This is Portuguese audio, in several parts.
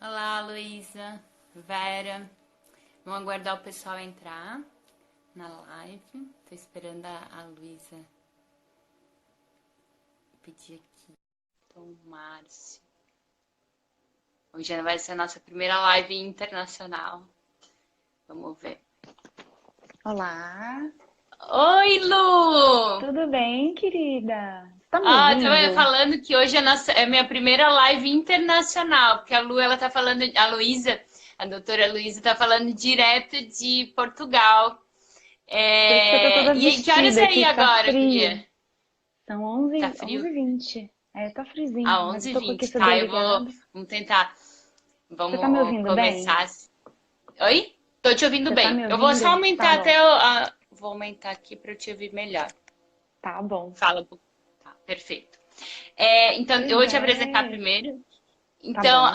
Olá, Luísa, Vera. Vamos aguardar o pessoal entrar na live. Tô esperando a Luísa pedir aqui. Então, Márcio. Hoje vai ser a nossa primeira live internacional. Vamos ver. Olá, Oi, Lu! tudo bem, querida? Você tá me ouvindo? Falando que hoje é a minha primeira live internacional, porque ela tá falando, a Luísa, a doutora Luísa tá falando direto de Portugal. Por isso que eu tô toda E aí, que horas vestida é aí aqui, que tá agora, frio. Guria? São Tá 11, frio? 11h20. É, tá friozinho, Ah, mas eu onze h tô com o 20 aquecedor Tá, ligado. vamos tentar. Você tá me Vamos ouvindo bem? começar. Oi? Tô te ouvindo Você tá bem. me Eu vou só ouvindo? Tá aumentar bom, vou aumentar aqui para eu te ouvir melhor. tá bom. Fala um pouco. Tá, perfeito. Então, eu Pois vou te apresentar é, primeiro. tá Então, bom.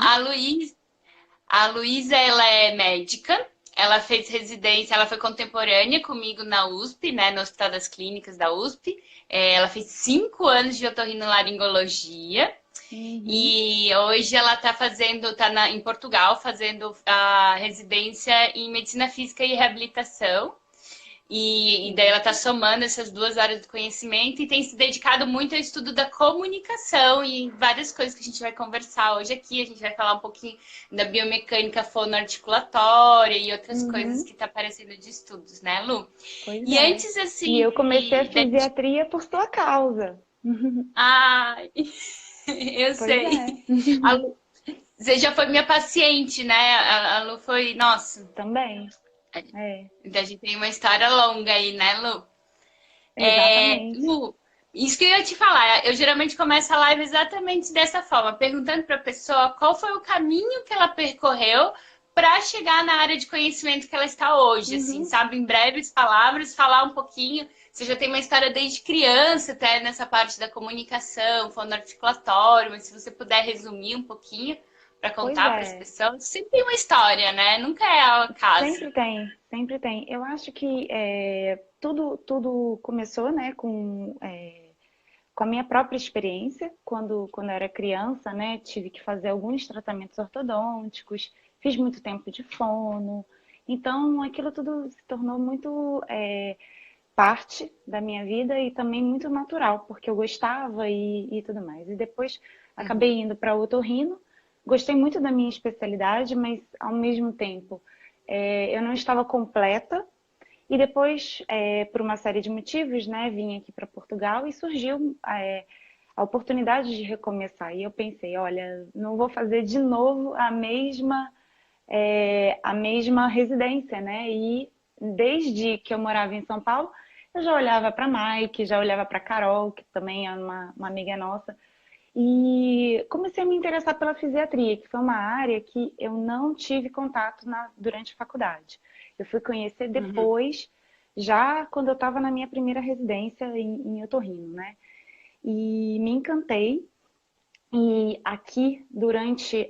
a Luísa, ela é médica. Ela fez residência, ela foi contemporânea comigo na USP, né, no Hospital das Clínicas da USP. Ela fez 5 anos de otorrinolaringologia. Uhum. E hoje ela tá em Portugal fazendo a residência em medicina física e reabilitação. E daí ela está Isso. somando essas duas áreas do conhecimento e tem se dedicado muito ao estudo da comunicação e várias coisas que a gente vai conversar hoje aqui. A gente vai falar um pouquinho da biomecânica fonoarticulatória e outras coisas Uhum. que está aparecendo de estudos, né, Lu? Pois E é. antes, E assim, eu comecei a fisiatria por sua causa. ai, eu Pois sei. é. A Lu, você já foi minha paciente, né? A Lu foi, nossa, Também. É, a gente tem uma história longa aí, né, Lu? exatamente. Lu, isso que eu ia te falar, eu geralmente começo a live exatamente dessa forma, perguntando para a pessoa qual foi o caminho que ela percorreu para chegar na área de conhecimento que ela está hoje, assim, Uhum. sabe? Em breves palavras, falar um pouquinho. Você já tem uma história desde criança, até nessa parte da comunicação, fonoarticulatório, mas se você puder resumir um pouquinho para Pois contar para as é. pessoas, sempre tem uma história, né? Nunca é ao acaso. Sempre tem, sempre tem. Eu acho que tudo começou, né, com a minha própria experiência. Quando eu era criança, né, tive que fazer alguns tratamentos ortodônticos, fiz muito tempo de fono. Então, aquilo tudo se tornou muito parte da minha vida e também muito natural, porque eu gostava e tudo mais. E depois acabei Uhum, indo para o otorrino. Gostei muito da minha especialidade, mas ao mesmo tempo eu não estava completa. E depois, por uma série de motivos, né, vim aqui para Portugal e surgiu a oportunidade de recomeçar. E eu pensei, olha, não vou fazer de novo a mesma residência, né? E desde que eu morava em São Paulo, eu já olhava para Mike, já olhava para Carol, que também é uma amiga nossa, e comecei a me interessar pela fisiatria, que foi uma área que eu não tive contato durante a faculdade. Eu fui conhecer uhum. depois, já quando eu estava na minha primeira residência em otorrino, né? E me encantei. E aqui, durante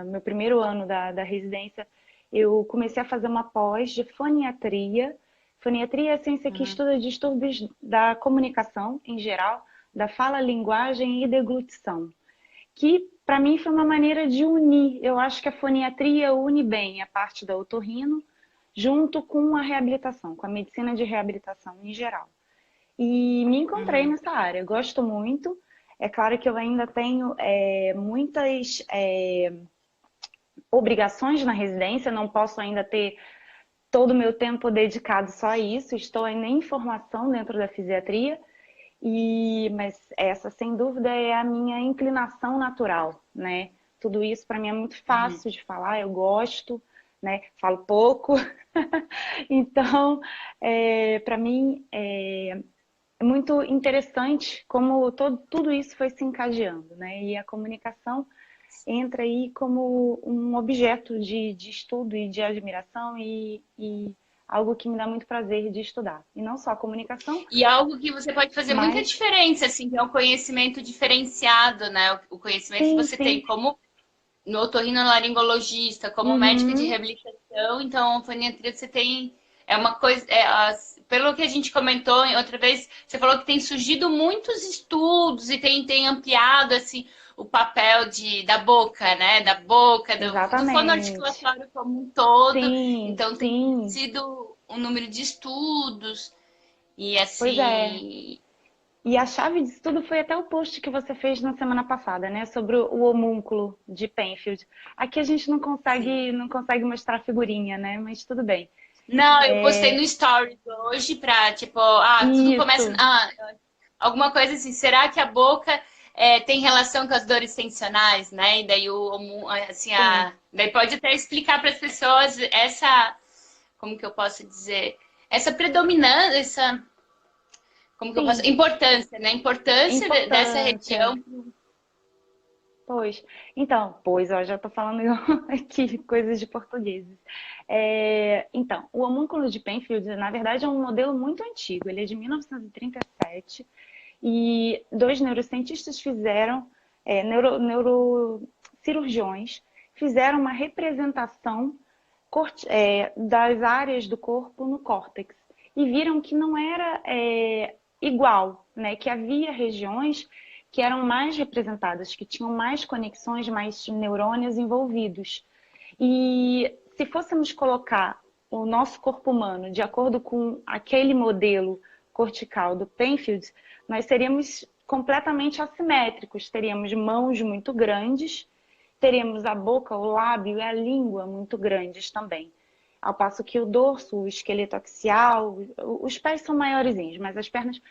meu primeiro ano da residência, eu comecei a fazer uma pós de foniatria. Foniatria é a ciência que Uhum. estuda distúrbios da comunicação em geral, da fala, linguagem e deglutição. Que para mim foi uma maneira de unir. Eu acho que a foniatria une bem a parte da otorrino junto com a reabilitação, com a medicina de reabilitação em geral. E me encontrei Uhum. nessa área. Gosto muito. É claro que eu ainda tenho muitas obrigações na residência, não posso ainda ter todo o meu tempo dedicado só a isso. Estou ainda em formação dentro da fisiatria, mas essa, sem dúvida, é a minha inclinação natural, né? Tudo isso para mim é muito Uhum. fácil de falar, eu gosto, né? Falo pouco, então, para mim, é muito interessante como tudo isso foi se encadeando, né? E a comunicação entra aí como um objeto de estudo e de admiração e algo que me dá muito prazer de estudar. E não só a comunicação, E algo que você pode fazer muita mas diferença, assim, que é um conhecimento diferenciado, né? O conhecimento que sim, você tem sim. como no otorrinolaringologista, como médica de Uhum, reabilitação, então a foniatria você tem é uma coisa, pelo que a gente comentou em outra vez, você falou que tem surgido muitos estudos e tem ampliado assim o papel da boca, né? Da boca, do Exatamente. fonoarticulatório como um todo. Sim, Então tem sim. sido um número de estudos e Pois é. assim. E a chave disso tudo foi até o post que você fez na semana passada, né? Sobre o homúnculo de Penfield. Aqui a gente Sim. não consegue mostrar figurinha, né? Mas tudo bem. Não, eu postei no Stories hoje pra, tipo, tudo começa. Isso, Alguma coisa assim, será que a boca tem relação com as dores tensionais, né? E daí assim, sim, daí pode até explicar para as pessoas essa, como que eu posso dizer, essa predominância, como que eu posso, sim. importância, né? Importância dessa Importância. região. Pois. Então, pois, ó, já tô falando aqui coisas de portugueses. Então, o homúnculo de Penfield, na verdade, é um modelo muito antigo. Ele é de 1937 e dois neurocientistas fizeram, neurocirurgiões, fizeram uma representação das áreas do corpo no córtex e viram que não era igual, né? Que havia regiões que eram mais representadas, que tinham mais conexões, mais neurônios envolvidos. E se fôssemos colocar o nosso corpo humano de acordo com aquele modelo cortical do Penfield, nós seríamos completamente assimétricos. Teríamos mãos muito grandes, teríamos a boca, o lábio e a língua muito grandes também. Ao passo que o dorso, o esqueleto axial, os pés são maiorzinhos, mas as pernas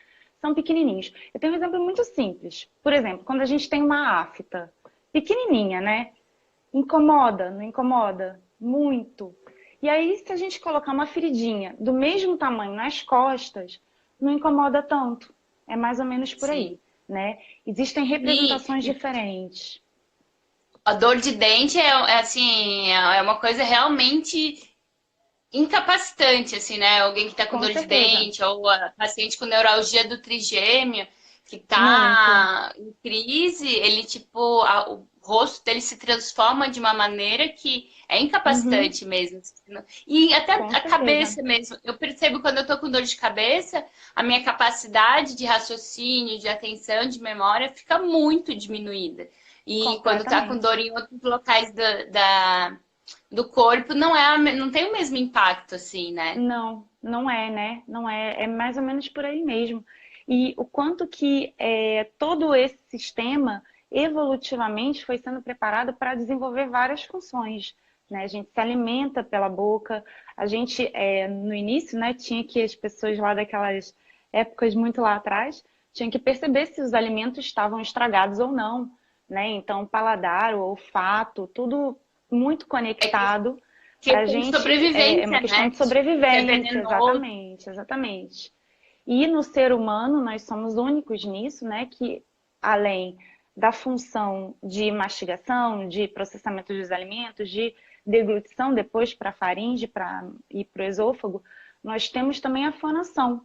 são pequenininhos. Eu tenho um exemplo muito simples. Por exemplo, quando a gente tem uma afta pequenininha, né? Incomoda, não incomoda? Muito. E aí, se a gente colocar uma feridinha do mesmo tamanho nas costas, não incomoda tanto. É mais ou menos por Sim. aí, né? Existem representações E diferentes. a dor de dente assim, é uma coisa realmente incapacitante, assim, né? Alguém que tá com Com dor de certeza. dente, ou a paciente com neuralgia do trigêmeo, que Muito. tá em crise, ele, tipo, o rosto dele se transforma de uma maneira que é Uhum. incapacitante mesmo. Assim. E até Com a certeza. cabeça mesmo. Eu percebo quando eu tô com dor de cabeça, a minha capacidade de raciocínio, de atenção, de memória fica muito diminuída. E quando tá com Completamente. dor em outros locais do corpo não tem o mesmo impacto, assim, né? Não, não é, né? Não é. É mais ou menos por aí mesmo. E o quanto que todo esse sistema evolutivamente foi sendo preparado para desenvolver várias funções, né? A gente se alimenta pela boca. A gente, no início, né, tinha que as pessoas lá daquelas épocas muito lá atrás tinham que perceber se os alimentos estavam estragados ou não, né? Então, paladar, o olfato, tudo muito É conectado para a questão de gente é uma sobrevivência, questão né? de Tipo, se é sobrevivência, venenoso. exatamente, exatamente. E no ser humano, nós somos únicos nisso, né? Que além da função de mastigação, de processamento dos alimentos, de deglutição depois para a faringe para ir para o esôfago, nós temos também a fonação,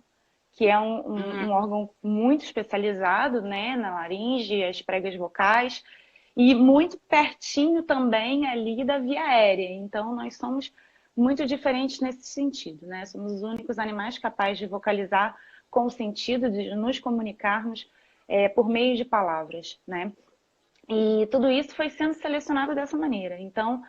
que é um Uhum. órgão muito especializado, né, na laringe, as pregas vocais, e muito pertinho também ali da via aérea. Então, nós somos muito diferentes nesse sentido, né? Somos os únicos animais capazes de vocalizar com o sentido de nos comunicarmos por meio de palavras, né? E tudo isso foi sendo selecionado dessa maneira. Então,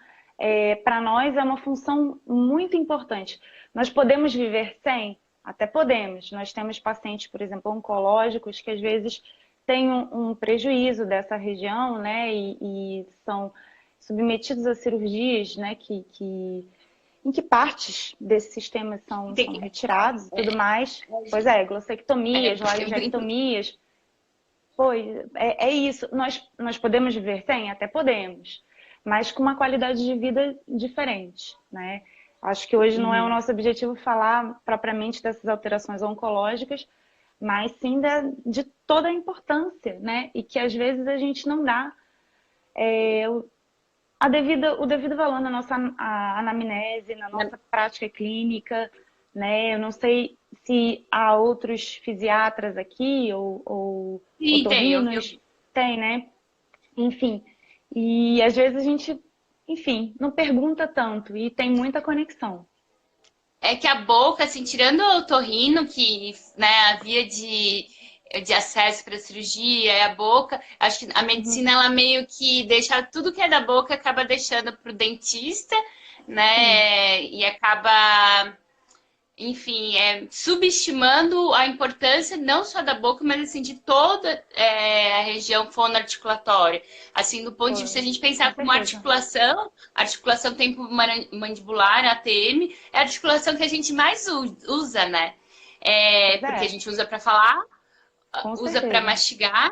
para nós é uma função muito importante. Nós podemos viver sem? Até podemos. Nós temos pacientes, por exemplo, oncológicos que às vezes têm um prejuízo dessa região, né? E são submetidos a cirurgias, né? Em que partes desse sistema Tem são que- retirados e tudo mais. Pois é, glossectomias, eu brinco. laringectomias. Pois, é isso. Nós podemos viver sem? Até podemos, mas com uma qualidade de vida diferente, né? Acho que hoje não é o Uhum. nosso objetivo falar propriamente dessas alterações oncológicas, mas sim de toda a importância, né? E que às vezes a gente não dá o devido valor na nossa anamnese, na nossa prática clínica, né? Eu não sei se há outros fisiatras aqui ou Sim, tem. otorrinos, tem, né? Enfim, e às vezes a gente, enfim, não pergunta tanto e tem muita conexão. É que a boca, assim, tirando o otorrino, que, né, havia de de acesso para cirurgia, é a boca. Acho que a medicina, Uhum. ela meio que deixa tudo que é da boca, acaba deixando para o dentista, Sim, né? E acaba, enfim, subestimando a importância não só da boca, mas assim, de toda a região fonoarticulatória. Assim, do ponto de vista, se a gente com pensar como certeza. articulação temporomandibular, ATM, é a articulação que a gente mais usa, né? Pois Porque a é, gente usa para falar, com usa para certeza. mastigar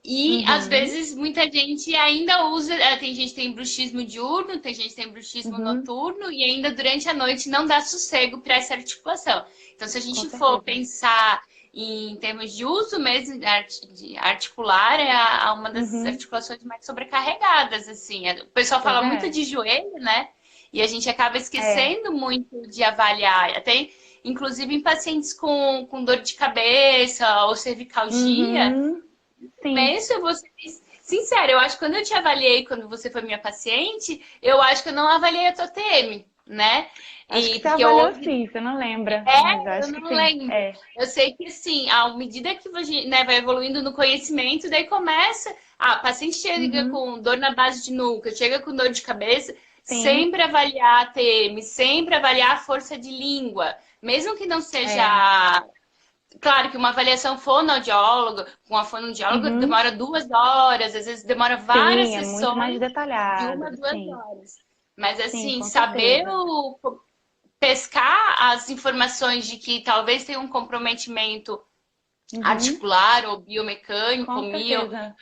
e às Uhum, vezes muita gente ainda usa, tem gente que tem bruxismo diurno, tem gente que tem bruxismo uhum, noturno e ainda durante a noite não dá sossego para essa articulação. Então, se a com gente for certeza. pensar em termos de uso mesmo de articular, uma das Uhum, articulações mais sobrecarregadas, assim. O pessoal pois fala muito é. de joelho, né? E a gente acaba É. esquecendo muito de avaliar. Até inclusive em pacientes com dor de cabeça ou cervicalgia, Uhum, sim. penso, eu vou ser sincera, eu acho que quando eu te avaliei, quando você foi minha paciente, eu acho que eu não avaliei a tua TM, né? Acho que E você porque eu avaliou ouvi, sim, você não lembra, mas eu acho que não sim. lembro. É. Eu sei que assim, à medida que você, né, vai evoluindo no conhecimento, daí começa, paciente chega Uhum, com dor na base de nuca, chega com dor de cabeça, sim. sempre avaliar a TM, sempre avaliar a força de língua, mesmo que não É. seja. Claro que uma avaliação fonoaudióloga, com a fonoaudióloga, Uhum, demora 2 horas, às vezes demora várias sim, é muito mais sessões de detalhado. 1, 2 Sim, horas. Mas sim, assim, com saber certeza. pescar as informações de que talvez tenha um comprometimento Uhum, articular ou biomecânico, com certeza.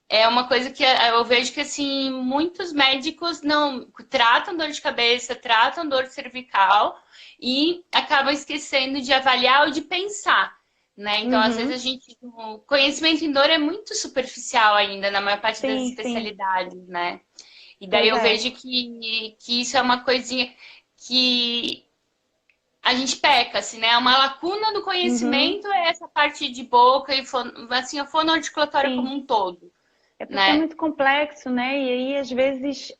é uma coisa que eu vejo que assim, muitos médicos não tratam dor de cabeça, tratam dor cervical e acabam esquecendo de avaliar ou de pensar, né? Então, às vezes Uhum, o conhecimento em dor é muito superficial ainda na maior parte das sim, sim. especialidades, né? E daí Pois eu é. vejo que isso é uma coisinha que a gente peca, assim, né? Uma lacuna do Uhum, conhecimento é essa parte de boca e assim, a fonoarticulatória como sim. um todo, É porque é né? muito complexo, né? E aí, às vezes,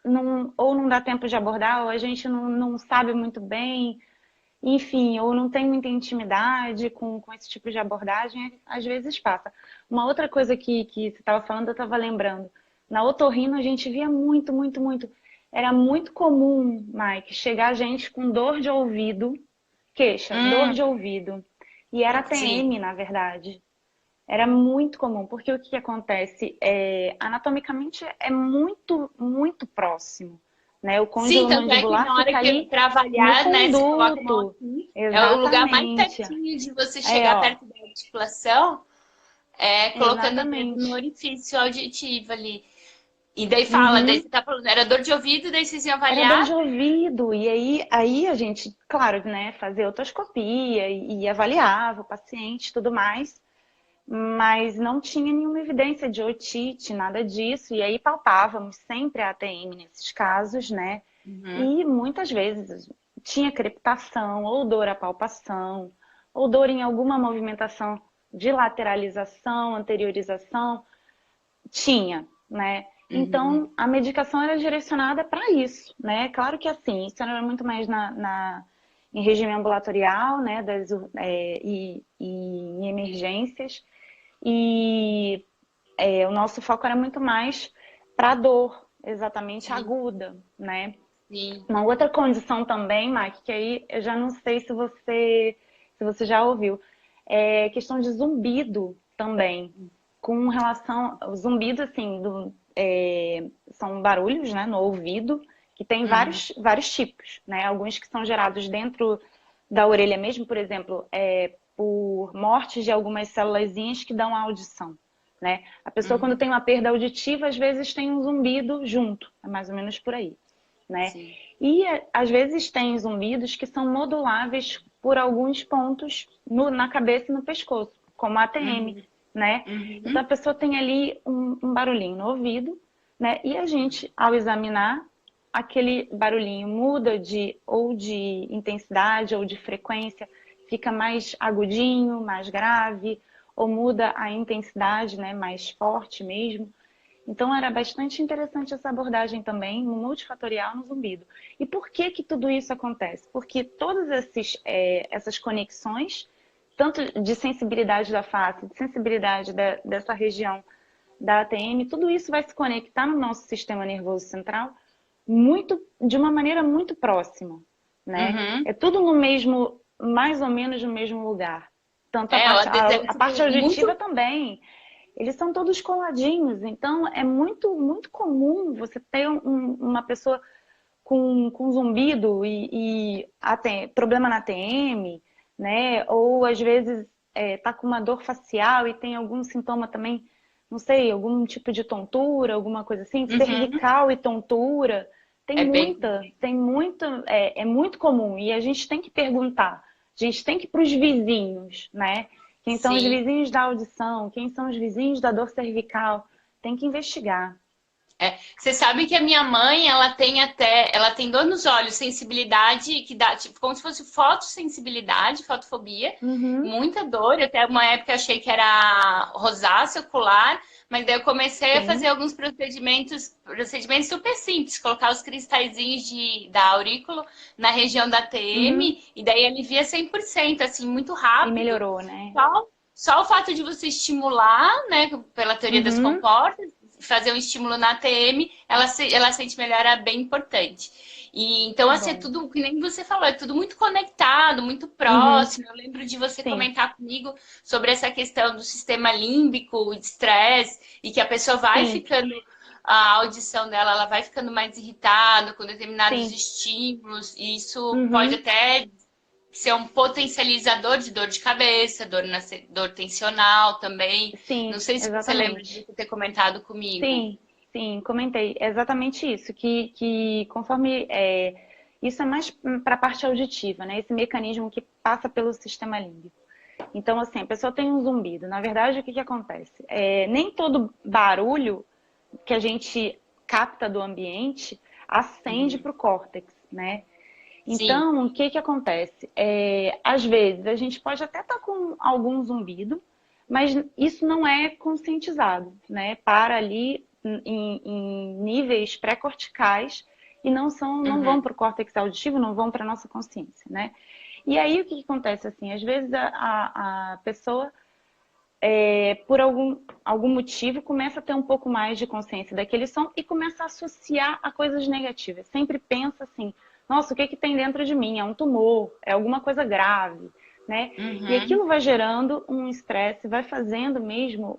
não, ou não dá tempo de abordar, ou a gente não sabe muito bem, enfim, ou não tem muita intimidade com esse tipo de abordagem, às vezes passa. Uma outra coisa que você estava falando, eu estava lembrando. Na otorrino, a gente via muito, muito, muito. Era muito comum, Mike, chegar gente com dor de ouvido, queixa, dor Hum, de ouvido. E era sim. TM, na verdade. Era muito comum, porque o que acontece? Anatomicamente é muito, muito próximo, né? O côndilo Sim, tanto é que mandibular na hora fica que ali para no avaliar, né, se coloca a mão conduto. aqui, é o lugar mais Exatamente. pertinho de você É, chegar ó, perto da articulação, colocando o dedo no exatamente. orifício auditivo ali. E daí fala, daí Uhum. você tá falando, era dor de ouvido, daí vocês iam Era dor avaliar. de ouvido. E aí a gente, claro, né, fazia otoscopia e avaliava o paciente e tudo mais. Mas não tinha nenhuma evidência de otite, nada disso. E aí palpávamos sempre a ATM nesses casos, né? Uhum. E muitas vezes tinha crepitação, ou dor à palpação, ou dor em alguma movimentação de lateralização, anteriorização, tinha, né? Uhum. Então a medicação era direcionada para isso, né? Claro que assim, isso era muito mais em regime ambulatorial, né? E em emergências. E o nosso foco era muito mais para a dor, exatamente Sim, aguda, né? sim. Uma outra condição também, Mike, que aí eu já não sei se você já ouviu, é questão de zumbido também, com relação ao zumbido, assim, são barulhos, né, no ouvido, que tem Uhum. vários tipos, né? Alguns que são gerados dentro da orelha mesmo, por exemplo, por mortes de algumas célulazinhas que dão a audição, né? A pessoa, quando Uhum. tem uma perda auditiva, às vezes tem um zumbido junto, é mais ou menos por aí, né? Sim. E às vezes tem zumbidos que são moduláveis por alguns pontos na cabeça e no pescoço, como a ATM, Uhum. né? Então a Uhum. pessoa tem ali um barulhinho no ouvido, né? E a gente, ao examinar, aquele barulhinho muda ou de intensidade ou de frequência, fica mais agudinho, mais grave, ou muda a intensidade, né? Mais forte mesmo. Então era bastante interessante essa abordagem também, multifatorial no zumbido. E por que que tudo isso acontece? Porque todas essas conexões tanto de sensibilidade da face, de sensibilidade dessa região da ATM, tudo isso vai se conectar no nosso sistema nervoso central de uma maneira muito próxima, né? Uhum. É tudo no mesmo, mais ou menos no mesmo lugar. Tanto Ela a parte auditiva muito. também. Eles são todos coladinhos, então é muito comum você ter uma pessoa com zumbido e problema na TM, né? Ou às vezes tá com uma dor facial e tem algum sintoma também, não sei, algum tipo de tontura, alguma coisa assim, Uhum. cervical e tontura. É bem. É muito comum e a gente tem que perguntar, a gente tem que ir para os vizinhos, né? Quem são os Sim. vizinhos da audição, quem são os vizinhos da dor cervical, tem que investigar. É. Você sabe que a minha mãe, ela tem dor nos olhos, sensibilidade que dá, tipo, como se fosse fotossensibilidade, fotofobia, Uhum, muita dor. Eu até uma época achei que era rosácea ocular, mas daí eu comecei a fazer sim. alguns procedimentos super simples, colocar os cristalzinhos da aurícula na região da Uhum. TM, e daí alivia 100%, assim, muito E rápido. melhorou, né? Só o fato de você estimular, né, pela teoria das Uhum, comportas, fazer um estímulo na TM, ela sente melhora é bem importante. E então, que assim, é bom. tudo, que nem você falou, é tudo muito conectado, muito Uhum, próximo. Eu lembro de você sim, comentar comigo sobre essa questão do sistema límbico, de estresse, e que a pessoa vai sim, ficando, a audição dela, ela vai ficando mais irritada com determinados sim. estímulos, e isso pode Uhum, até ser um potencializador de dor de cabeça, dor tensional também. Não sim, sei se você lembra de exatamente. você ter comentado comigo. Sim, sim, comentei. É exatamente isso, que conforme isso é mais para a parte auditiva, né? Esse mecanismo que passa pelo sistema límbico. Então, assim, a pessoa tem um zumbido. Na verdade, o que acontece? Nem todo barulho que a gente capta do ambiente ascende Uhum. para o córtex, né? Sim. Então, o que acontece? Às vezes, a gente pode até estar com algum zumbido, mas isso não é conscientizado, né? Para ali em níveis pré-corticais e não vão Uhum. para o córtex auditivo, não vão para a nossa consciência, né? E aí, o que acontece? Assim, às vezes, a pessoa, por algum motivo, começa a ter um pouco mais de consciência daquele som e começa a associar a coisas negativas. Sempre pensa assim, nossa, o que que tem dentro de mim? É um tumor, é alguma coisa grave, né? E Uhum. aquilo vai gerando um estresse, vai fazendo mesmo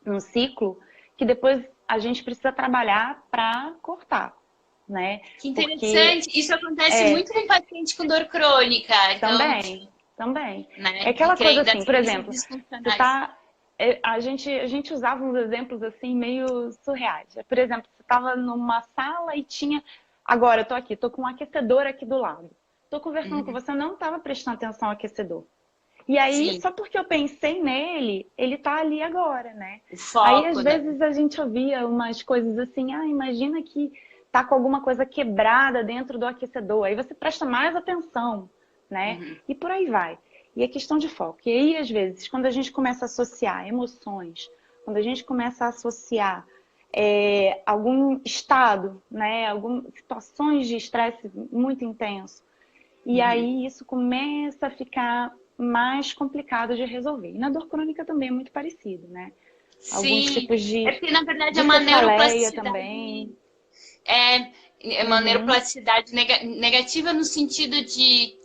um ciclo que depois a gente precisa trabalhar para cortar, né? Que Porque interessante. Isso acontece é, muito com paciente com dor crônica. Então, também. É né, aquela coisa das assim, por crenças exemplo, você disfuncionais. tá. A gente usava uns exemplos assim meio surreais. Por exemplo, você estava numa sala e tinha. Agora eu tô aqui, tô com um aquecedor aqui do lado. Tô conversando com Uhum. você, não estava prestando atenção ao aquecedor. E aí, Sim, só porque eu pensei nele, ele tá ali agora, né? o Aí, às foco, né? vezes, a gente ouvia umas coisas assim, imagina que tá com alguma coisa quebrada dentro do aquecedor. Aí você presta mais atenção, né? Uhum. E por aí vai. E é questão de foco. E aí, às vezes, quando a gente começa a associar emoções, quando a gente começa a associar algum estado, né? Algumas situações de estresse muito intenso, e Uhum. aí isso começa a ficar mais complicado de resolver. E na dor crônica também é muito parecido, né? Alguns Sim. tipos É porque, na verdade, é de uma cefaleia neuroplasticidade. também. É uma Uhum, neuroplasticidade negativa no sentido de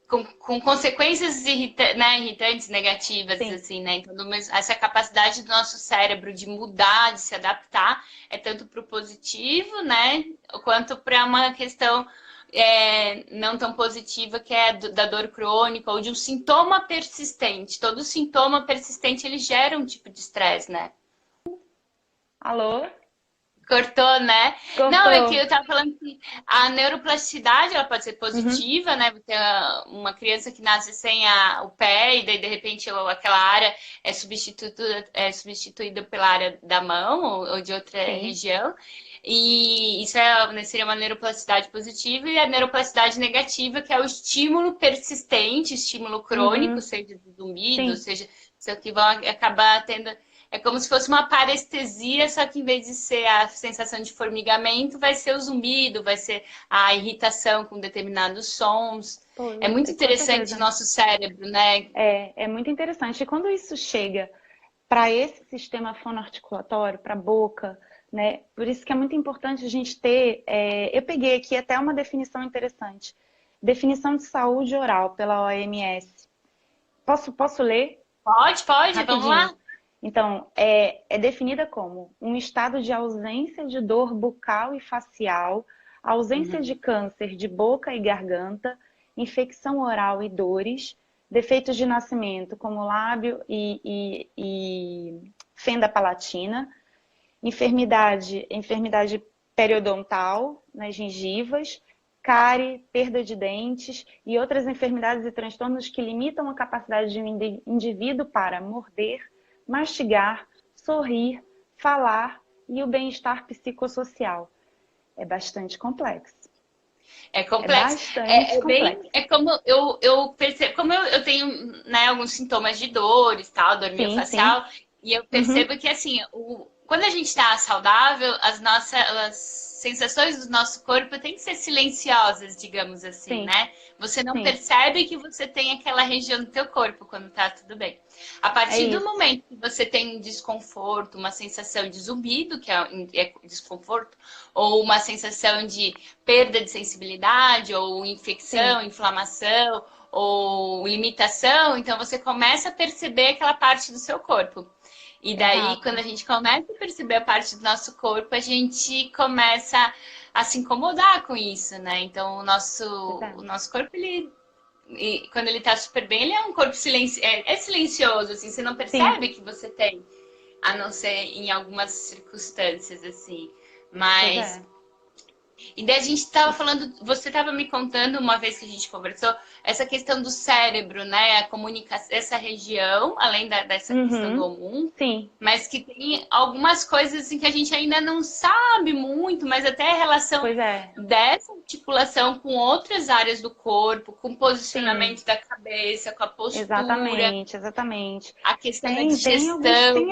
com, com consequências né, irritantes, negativas, sim. assim, né? Então, essa capacidade do nosso cérebro de mudar, de se adaptar, é tanto para o positivo, né? Quanto para uma questão não tão positiva, que é da dor crônica ou de um sintoma persistente. Todo sintoma persistente, ele gera um tipo de estresse, né? Alô? Cortou, né? Não, é que Cortou. eu tava falando que a neuroplasticidade ela pode ser Uhum, positiva, né? Ter uma criança que nasce sem o pé e daí de repente aquela área é substituída pela área da mão ou de outra sim. região. E isso seria uma neuroplasticidade positiva e a neuroplasticidade negativa, que é o estímulo persistente, estímulo crônico, Uhum, seja do zumbido, sim. seja isso que vão acabar tendo como se fosse uma parestesia, só que em vez de ser a sensação de formigamento, vai ser o zumbido, vai ser a irritação com determinados sons. Pô, É muito com interessante o certeza. nosso cérebro, né? É muito interessante. E quando isso chega para esse sistema fonoarticulatório, para a boca, né? Por isso que é muito importante a gente ter. Eu peguei aqui até uma definição interessante. Definição de saúde oral pela OMS. Posso ler Pode, vamos rapidinho? lá? Então, é definida como um estado de ausência de dor bucal e facial, ausência de Uhum. câncer de boca e garganta, infecção oral e dores, defeitos de nascimento como lábio e fenda palatina, enfermidade periodontal nas gengivas, cárie, perda de dentes e outras enfermidades e transtornos que limitam a capacidade de um indivíduo para morder, mastigar, sorrir, falar e o bem-estar psicossocial. É bastante complexo. É É complexo. bastante complexo. É como eu percebo, como eu tenho, né, alguns sintomas de dores, tal, dor Sim, sim. miofascial, e eu Uhum. percebo que assim, quando a gente está saudável, as sensações do nosso corpo têm que ser silenciosas, digamos assim, Sim, né? Você não sim. percebe que você tem aquela região do teu corpo quando tá tudo bem. A É partir do isso. momento que você tem um desconforto, uma sensação de zumbido, que é desconforto, ou uma sensação de perda de sensibilidade, ou Sim, infecção, inflamação, ou limitação, então você começa a perceber aquela parte do seu corpo. E daí, quando exato. a gente começa a perceber a parte do nosso corpo, a gente começa a se incomodar com isso, né? Então, Pois é. o nosso corpo, quando ele tá super bem, ele é um corpo é silencioso, assim, você não Sim, percebe que você tem, a não ser em algumas circunstâncias, assim. pois Mas é. e daí a gente estava falando, você estava me contando uma vez que a gente conversou, essa questão do cérebro, né? A comunicação, essa região, além dessa questão do Uhum. homún, Sim, mas que tem algumas coisas assim, que a gente ainda não sabe muito, mas até a relação pois é. dessa articulação com outras áreas do corpo, com o Sim. posicionamento da cabeça, com a postura, Exatamente, exatamente. a questão da Tem digestão,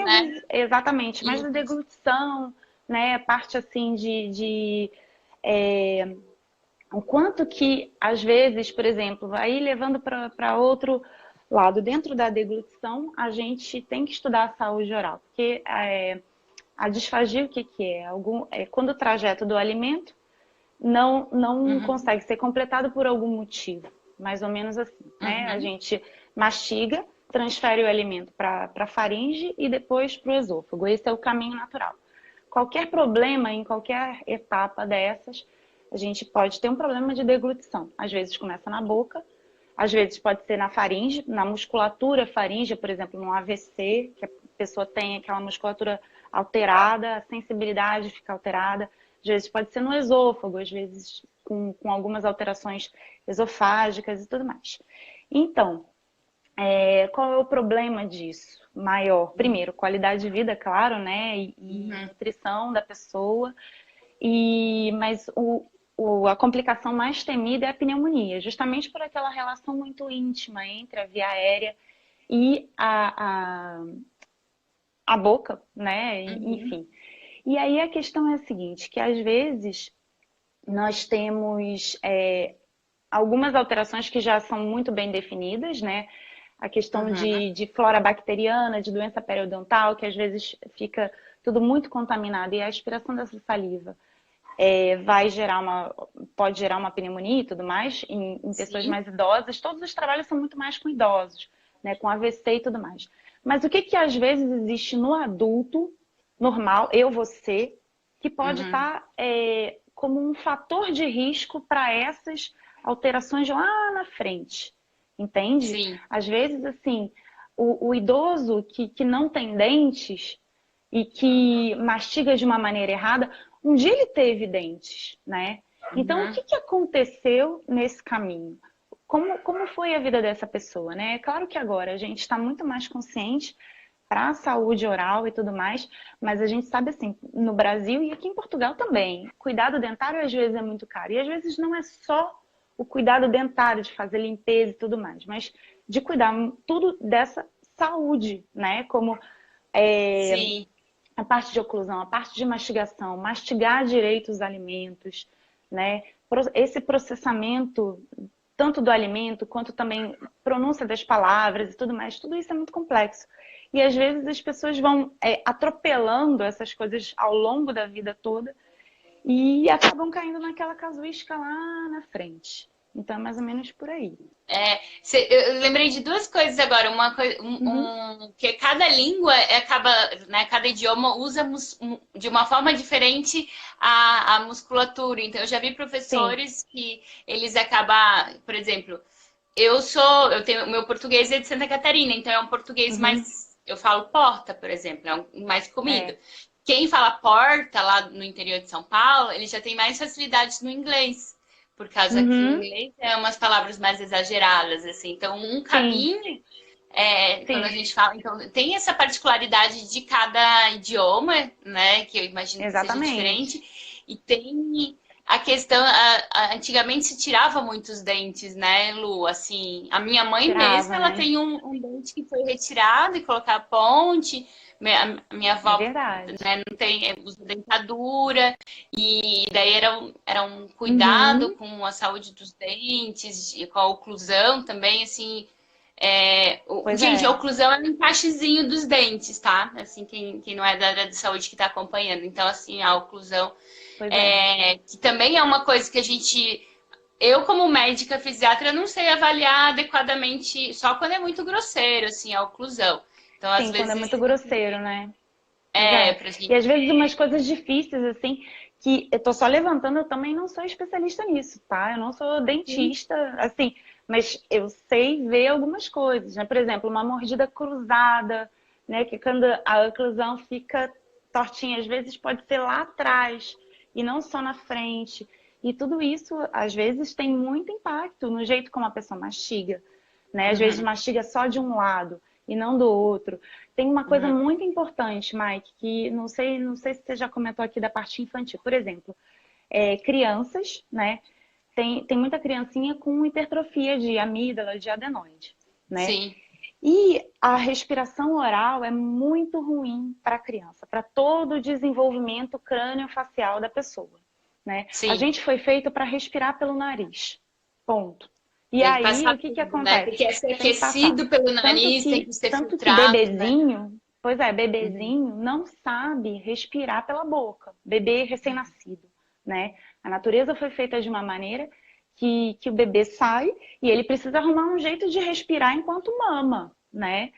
né? alguns, exatamente, mas a E, deglutição, né, a parte assim é, o quanto que, às vezes, por exemplo, aí levando para outro lado, dentro da deglutição, a gente tem que estudar a saúde oral, porque a disfagia, o que que é? Quando o trajeto do alimento não uhum, consegue ser completado por algum motivo. Mais ou menos assim, né? A uhum, gente mastiga, transfere o alimento para a faringe e depois para o esôfago. Esse é o caminho natural. Qualquer problema em qualquer etapa dessas, a gente pode ter um problema de deglutição. Às vezes começa na boca, às vezes pode ser na faringe, na musculatura faríngea, por exemplo, no AVC, que a pessoa tem aquela musculatura alterada, a sensibilidade fica alterada. Às vezes pode ser no esôfago, às vezes com algumas alterações esofágicas e tudo mais. Então, qual é o problema disso? Maior, primeiro, qualidade de vida, claro, né? E uhum. nutrição da pessoa. Mas a complicação mais temida é a pneumonia, justamente por aquela relação muito íntima entre a via aérea e a boca, né? Uhum, Enfim. E aí a questão é a seguinte, que às vezes nós temos algumas alterações que já são muito bem definidas, né? A questão uhum. de flora bacteriana, de doença periodontal, que às vezes fica tudo muito contaminado, e a aspiração dessa saliva vai gerar pode gerar uma pneumonia e tudo mais em pessoas Sim. mais idosas. Todos os trabalhos são muito mais com idosos, né? Com AVC e tudo mais. Mas o que que às vezes existe no adulto normal, eu, você, que pode Uhum. estar como um fator de risco para essas alterações lá na frente, entende? Sim. Às vezes, assim, o idoso que não tem dentes e que mastiga de uma maneira errada, um dia ele teve dentes, né? Então, o Uhum. que que aconteceu nesse caminho? Como foi a vida dessa pessoa, né? É claro que agora a gente está muito mais consciente para a saúde oral e tudo mais, mas a gente sabe assim, no Brasil e aqui em Portugal também, cuidado dentário às vezes é muito caro. E às vezes não é só o cuidado dentário de fazer limpeza e tudo mais, mas de cuidar tudo dessa saúde, né? Como é, Sim. a parte de oclusão, a parte de mastigação, mastigar direito os alimentos, né? Esse processamento tanto do alimento, quanto também pronúncia das palavras e tudo mais. Tudo isso é muito complexo. E às vezes as pessoas vão atropelando essas coisas ao longo da vida toda e acabam caindo naquela casuística lá na frente. Então é mais ou menos por aí. Eu lembrei de duas coisas agora. Uma coisa, Uhum. que cada língua acaba, né, cada idioma usa de uma forma diferente a musculatura. Então, eu já vi Sim. professores que eles acabam, por exemplo, eu tenho, meu português é de Santa Catarina, então é um português Uhum. mais, eu falo porta, por exemplo, é mais comido. É. Quem fala porta lá no interior de São Paulo, ele já tem mais facilidades no inglês, por causa que o Uhum. inglês é umas palavras mais exageradas, assim. Então, um Sim. caminho, quando a Sim. gente fala, então tem essa particularidade de cada idioma, né, que eu imagino que seja Exatamente. diferente, e tem a questão, antigamente se tirava muitos dentes, né, Lu? Assim, a minha mãe mesma, Tirava, ela né? tem um dente que foi retirado e colocar a ponte. A minha É avó, verdade. né, não tem, usa dentadura, e daí era um cuidado Uhum. com a saúde dos dentes, e com a oclusão também, assim. Pois Gente, a é. oclusão é um encaixezinho dos dentes, tá? Assim, quem não é da área de saúde que está acompanhando. Então, assim, a oclusão Pois é. que também é uma coisa que a gente. Eu, como médica fisiatra, não sei avaliar adequadamente, só quando é muito grosseiro, assim, a oclusão. Então, às Sim, quando é vezes, a muito gente tem que grosseiro, ver. né? Pois é. Pra E gente. às vezes umas coisas difíceis, assim, que eu tô só levantando, eu também não sou especialista nisso, tá? Eu não sou dentista, assim, mas eu sei ver algumas coisas, né? Por exemplo, uma mordida cruzada, né? Que quando a oclusão fica tortinha, às vezes pode ser lá atrás e não só na frente. E tudo isso, às vezes, tem muito impacto no jeito como a pessoa mastiga, né? Às vezes Uhum, mastiga só de um lado e não do outro. Tem uma coisa uhum, muito importante, Mike, que não sei se você já comentou aqui da parte infantil. Por exemplo, crianças, né? Tem muita criancinha com hipertrofia de amígdala, de adenoide, né? sim, E a respiração oral é muito ruim para a criança, para todo o desenvolvimento crânio-facial da pessoa, né? A sim. gente foi feito para respirar pelo nariz, ponto. E Tem que aí, passar o que que tudo, né? Tem acontece? que ser Tem que passar. aquecido pelo Tanto nariz, tem que, que ser tanto que filtrado, né? bebezinho, pois é, Uhum. bebezinho não sabe respirar pela boca. Bebê recém-nascido, né? A natureza foi feita de uma maneira que o bebê sai e ele precisa arrumar um jeito de respirar enquanto mama, né?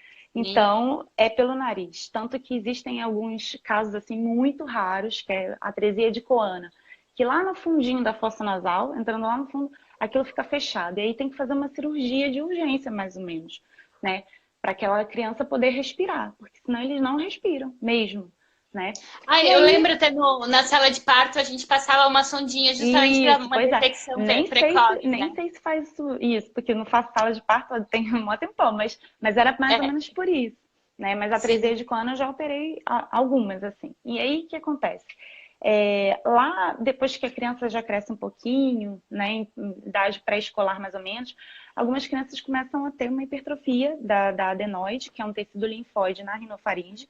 Sim. Então, é pelo nariz. Tanto que existem alguns casos assim muito raros, que é a atresia de Coana, que lá no fundinho da fossa nasal, entrando lá no fundo, aquilo fica fechado. E aí tem que fazer uma cirurgia de urgência, mais ou menos, né? Para aquela criança poder respirar, porque senão eles não respiram mesmo, né? Ah, E eu aí lembro até na sala de parto a gente passava uma sondinha justamente para isso, uma pois é. detecção Nem sei se, precoce, nem né? sei se faz isso, porque eu não faço sala de parto tem um tempão, mas era mais ou É, menos por isso, né? Mas a 3D sim. de Coana eu já operei algumas, assim. E aí, o que acontece? Lá, depois que a criança já cresce um pouquinho, né, em idade pré-escolar mais ou menos, algumas crianças começam a ter uma hipertrofia da adenoide, que é um tecido linfóide na rinofaringe,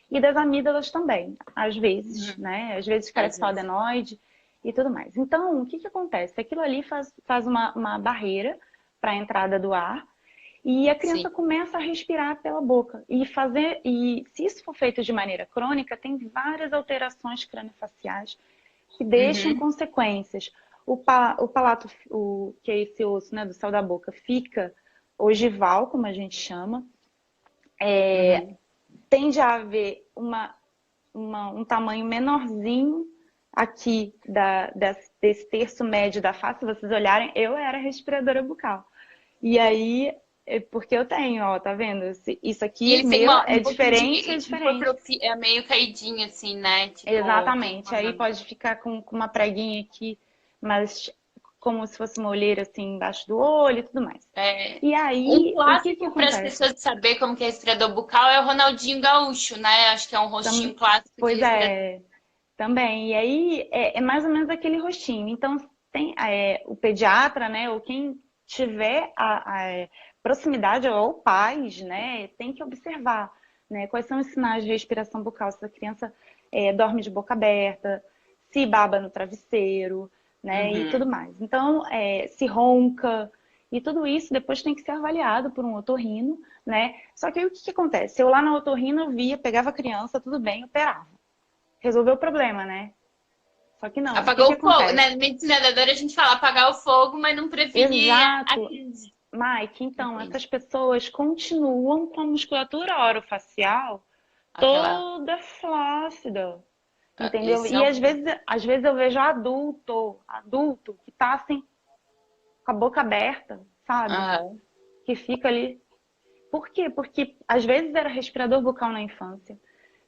e das amígdalas também, às vezes, Uhum. né? Às vezes Às cresce só vezes. adenoide e tudo mais. Então, o que que acontece? Aquilo ali faz uma barreira para a entrada do ar e a criança Sim. começa a respirar pela boca. E se isso for feito de maneira crônica, tem várias alterações craniofaciais que deixam Uhum. consequências. O palato, que é esse osso, né, do céu da boca, fica ogival, como a gente chama, Uhum. tende a haver um tamanho menorzinho aqui desse terço médio da face. Se vocês olharem, eu era respiradora bucal. E aí, porque eu tenho, ó, tá vendo? Isso E aqui, eles têm meu, um é pouquinho de diferente, é diferente. hipotrofia, é meio caidinho, assim, né? Tipo, tem Exatamente. Aí uma. pode ficar com uma preguinha aqui, mas como se fosse uma olheira assim embaixo do olho e tudo mais. É, E um aí, o que que clássico para as acontece? pessoas saber como que é respirador bucal é o Ronaldinho Gaúcho, né? Acho que é um rostinho clássico de Pois respirador. é, também. E aí é mais ou menos aquele rostinho. Então, tem o pediatra, né, ou quem tiver a proximidade, ou pais, né, tem que observar, né, quais são os sinais de respiração bucal. Se a criança dorme de boca aberta, se baba no travesseiro, né, e tudo Uhum. mais. Então, se ronca. E tudo isso depois tem que ser avaliado por um otorrino, né? Só que aí o que que acontece? Eu lá no otorrino eu via, pegava a criança, tudo bem, operava. Resolveu o problema, né? Só que não. O que que Apagou o fogo, acontece? né? Medicina da dor a gente fala apagar o fogo, mas não prevenir a Exato, crise. Mike. Então, Entende? essas pessoas continuam com a musculatura orofacial Aquela. toda flácida, entendeu? Isso E não. às vezes eu vejo adulto que tá assim, com a boca aberta, sabe? Aham. Que fica ali. Por quê? Porque às vezes era respirador bucal na infância,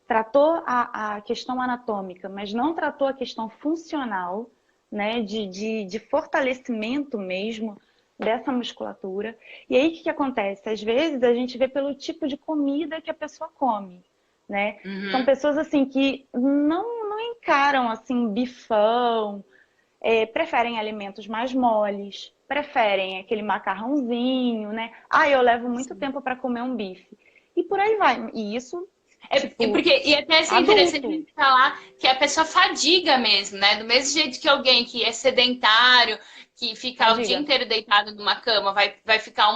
tratou a questão anatômica, mas não tratou a questão funcional, né? De fortalecimento mesmo dessa musculatura. E aí o que que acontece? Às vezes a gente vê pelo tipo de comida que a pessoa come, né? São Uhum. pessoas assim que não encaram assim bifão, preferem alimentos mais moles, preferem aquele macarrãozinho, né? Ah, eu levo muito tempo para comer um bife. E por aí vai. E isso, tipo, Porque, e até é interessante a adulto. gente falar que a pessoa fadiga mesmo, né? Do mesmo jeito que alguém que é sedentário, que fica o dia Fadiga. inteiro deitado numa cama, vai ficar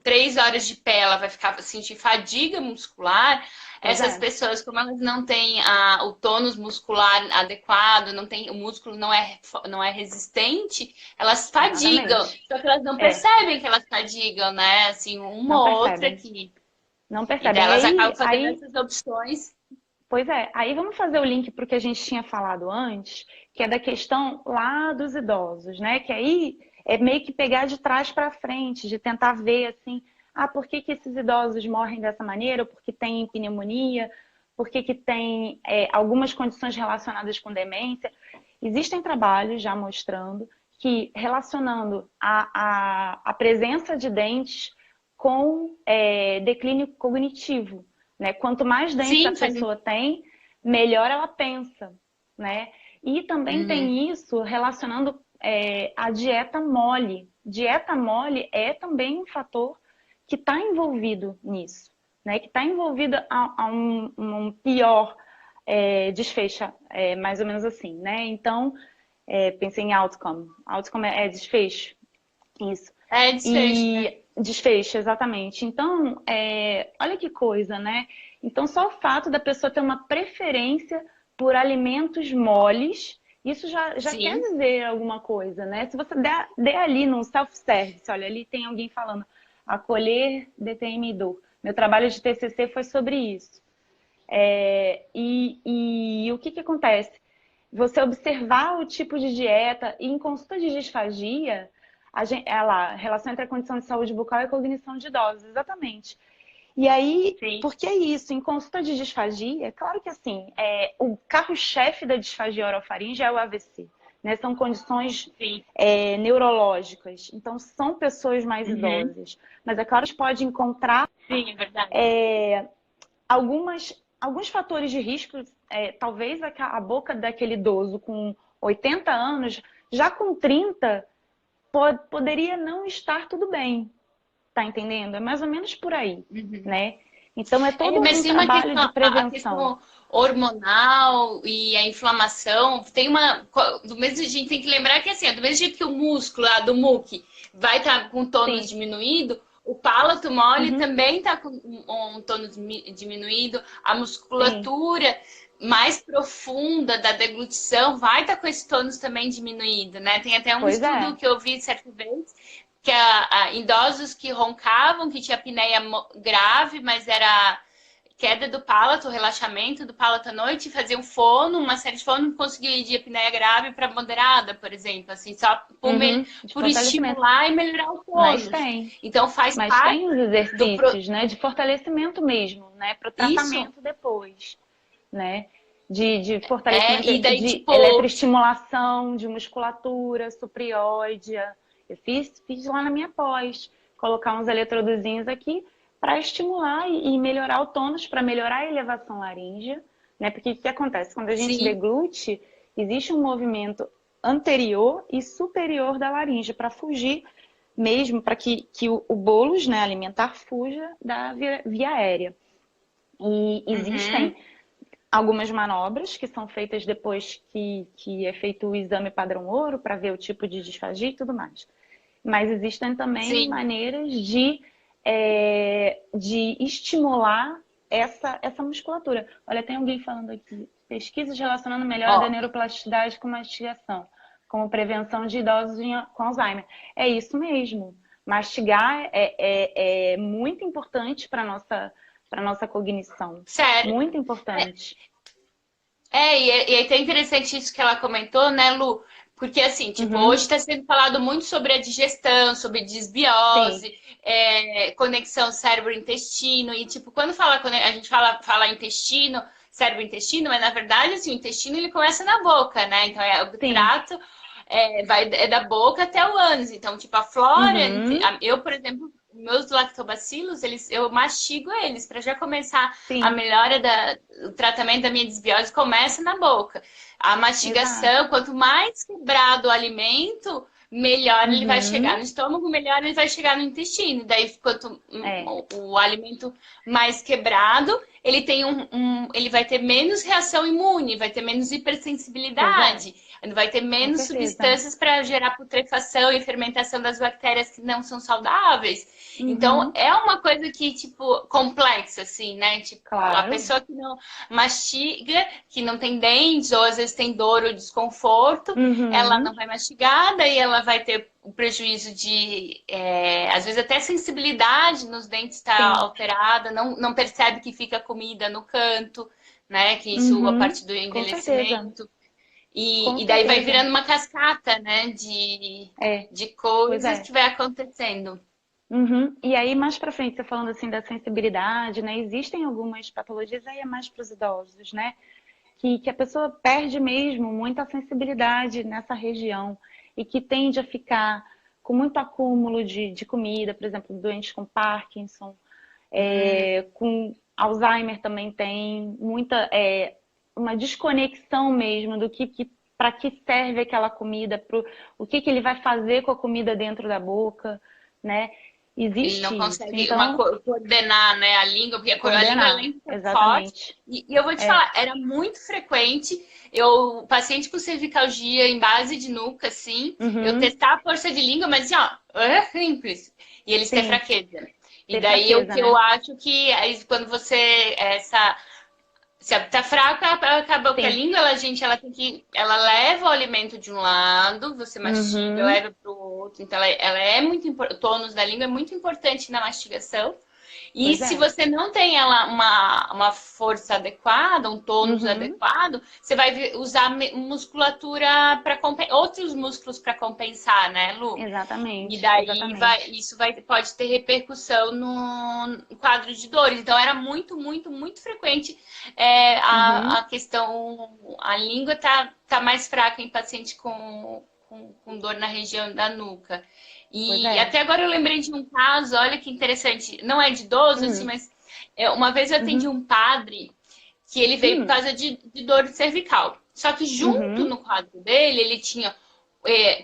3 horas de pé, ela vai ficar sentir fadiga muscular. Pois Essas é, pessoas, como elas não têm o tônus muscular adequado, não tem, o músculo não é resistente, elas fadigam. exatamente. Só que elas não É, percebem que elas fadigam, né? Assim, uma não ou outra percebem. que. Não E daí percebem. E elas aí, acabam fazendo essas opções. pois é, aí vamos fazer o link para o que a gente tinha falado antes, que é da questão lá dos idosos, né? Que aí é meio que pegar de trás para frente, de tentar ver assim, por que que esses idosos morrem dessa maneira? Porque tem pneumonia? Por que que tem algumas condições relacionadas com demência? Existem trabalhos já mostrando que relacionando a presença de dentes com declínio cognitivo, né? Quanto mais dentes a Sim, faz. pessoa tem, melhor ela pensa, né? E também Uhum. tem isso relacionando a dieta mole. Dieta mole é também um fator que está envolvido nisso, né? Que está envolvido a um pior desfecho, mais ou menos assim, né? Então, pensei em outcome. Outcome é desfecho, isso. É desfecho, né? E desfecho, exatamente. Então, olha que coisa, né? Então, só o fato da pessoa ter uma preferência por alimentos moles, isso já quer Sim. dizer alguma coisa, né? Se você der ali num self-service, olha, ali tem alguém falando, acolher DTM e dor. Meu trabalho de TCC foi sobre isso. E o que que acontece? Você observar o tipo de dieta e em consulta de disfagia, relação entre a condição de saúde bucal e a cognição de idosos, exatamente. E aí, Sim, por que isso? Em consulta de disfagia, é claro que assim, o carro-chefe da disfagia orofaringe é o AVC, né? São condições sim. neurológicas, então são pessoas mais Uhum. idosas. Mas é claro que a gente pode encontrar Sim, é verdade. alguns fatores de risco, talvez a boca daquele idoso com 80 anos, já com 30, poderia não estar tudo bem, tá entendendo? É mais ou menos por aí, Uhum. né? Então é todo Mas um tem uma trabalho questão, de a prevenção. questão hormonal e a inflamação. Tem uma. Do mesmo jeito, a gente tem que lembrar que assim, do mesmo jeito que o músculo lá do muque vai estar com tônus Sim. diminuído, o palato mole Uhum. também está com um tônus diminuído, a Sim. musculatura mais profunda da deglutição vai estar com esse tônus também diminuído, né? Tem até um Pois estudo é. que eu vi certa vez que idosos que roncavam, que tinha apneia grave, mas era queda do palato, relaxamento do palato à noite, faziam fono, uma série de fono, conseguia ir de apneia grave para moderada, por exemplo, assim, só Uhum. De por fortalecimento. estimular e melhorar o Mas tônus. tem. Então faz Mas parte tem os do exercícios, né, de fortalecimento mesmo, né, para o isso. tratamento depois, né? De fortalecimento E daí, de tipo, eletroestimulação, de musculatura suprióidea. Eu fiz lá na minha pós, colocar uns eletrodozinhos aqui para estimular e melhorar o tônus, para melhorar a elevação laríngea, né? Porque o que acontece? Quando a gente sim. deglute, existe um movimento anterior e superior da laringe para fugir mesmo, para que o bônus, né, alimentar fuja da via aérea. E Uhum. existem algumas manobras que são feitas depois que é feito o exame padrão ouro para ver o tipo de disfagia e tudo mais. Mas existem também Sim. maneiras de estimular essa musculatura. Olha, tem alguém falando aqui, pesquisas relacionando a melhora da Ó, neuroplasticidade com mastigação, como prevenção de idosos com Alzheimer. É isso mesmo. Mastigar é muito importante para nossa cognição. sério. Muito importante. E é até interessante isso que ela comentou, né, Lu? Porque, assim, tipo, hoje Uhum, está sendo falado muito sobre a digestão, sobre sim, desbiose, conexão cérebro-intestino. E, tipo, quando a gente fala intestino, cérebro-intestino, mas na verdade, assim, o intestino ele começa na boca, né? Então, o sim. trato é da boca até o ânus. Então, tipo, a flora, Uhum, eu, por exemplo, meus lactobacilos, eu mastigo eles para já começar a sim, melhora o tratamento da minha desbiose começa na boca. A mastigação, exato. quanto mais quebrado o alimento, melhor ele vai chegar no Uhum, estômago, melhor ele vai chegar no intestino. Daí, quanto é, o alimento mais quebrado, ele vai ter menos reação imune, vai ter menos pois é, hipersensibilidade, vai ter com menos certeza. substâncias para gerar putrefação e fermentação das bactérias que não são saudáveis. Então, Uhum, é uma coisa que, tipo, complexa, assim, né? Tipo, a claro. pessoa que não mastiga, que não tem dentes, ou às vezes tem dor ou desconforto, ela não Uhum, vai mastigar, daí ela vai ter o prejuízo às vezes até sensibilidade nos dentes está sim, alterada, não percebe que fica comida no canto, né? Que isso a uhum, parte do com certeza, envelhecimento. com E daí vai certeza. virando uma cascata, né? É, De pois coisas é. que vai acontecendo. Uhum. E aí, mais pra frente, você falando assim da sensibilidade, né? Existem algumas patologias aí é mais para os idosos, né? Que a pessoa perde mesmo muita sensibilidade nessa região e que tende a ficar com muito acúmulo de comida, por exemplo, doentes com Parkinson, com Alzheimer também tem muita uma desconexão mesmo do que para que serve aquela comida, o que ele vai fazer com a comida dentro da boca, né? Ele não Existe isso. consegue Então, coordenar, né, a língua, porque a língua é coordenar, lenta, forte. exatamente. E eu vou te É. falar, era muito frequente paciente com cervicalgia em base de nuca, assim, eu Uhum. testar a força de língua, mas assim, ó, é simples. E eles têm Sim, fraqueza. E ter daí o fraqueza, que eu né? acho que aí, quando se ela tá fraca, acaba que a Sim. língua, ela leva o alimento de um lado, você mastiga, Uhum. leva para o outro. Então, ela é muito importante, o tônus da língua é muito importante na mastigação. E Pois se é. você não tem uma força adequada, um tônus Uhum. adequado, você vai usar musculatura para outros músculos para compensar, né, Lu? E Exatamente, daí exatamente. pode ter repercussão no quadro de dores. Então era muito, muito, muito frequente a Uhum. questão, a língua tá mais fraca em paciente com dor na região da nuca. Pois E é. até agora eu lembrei de um caso, olha que interessante, não é de idoso, assim, Hum. mas uma vez eu atendi Uhum. um padre que ele veio por Hum. causa de dor cervical. Só que junto Uhum. no quadro dele, ele tinha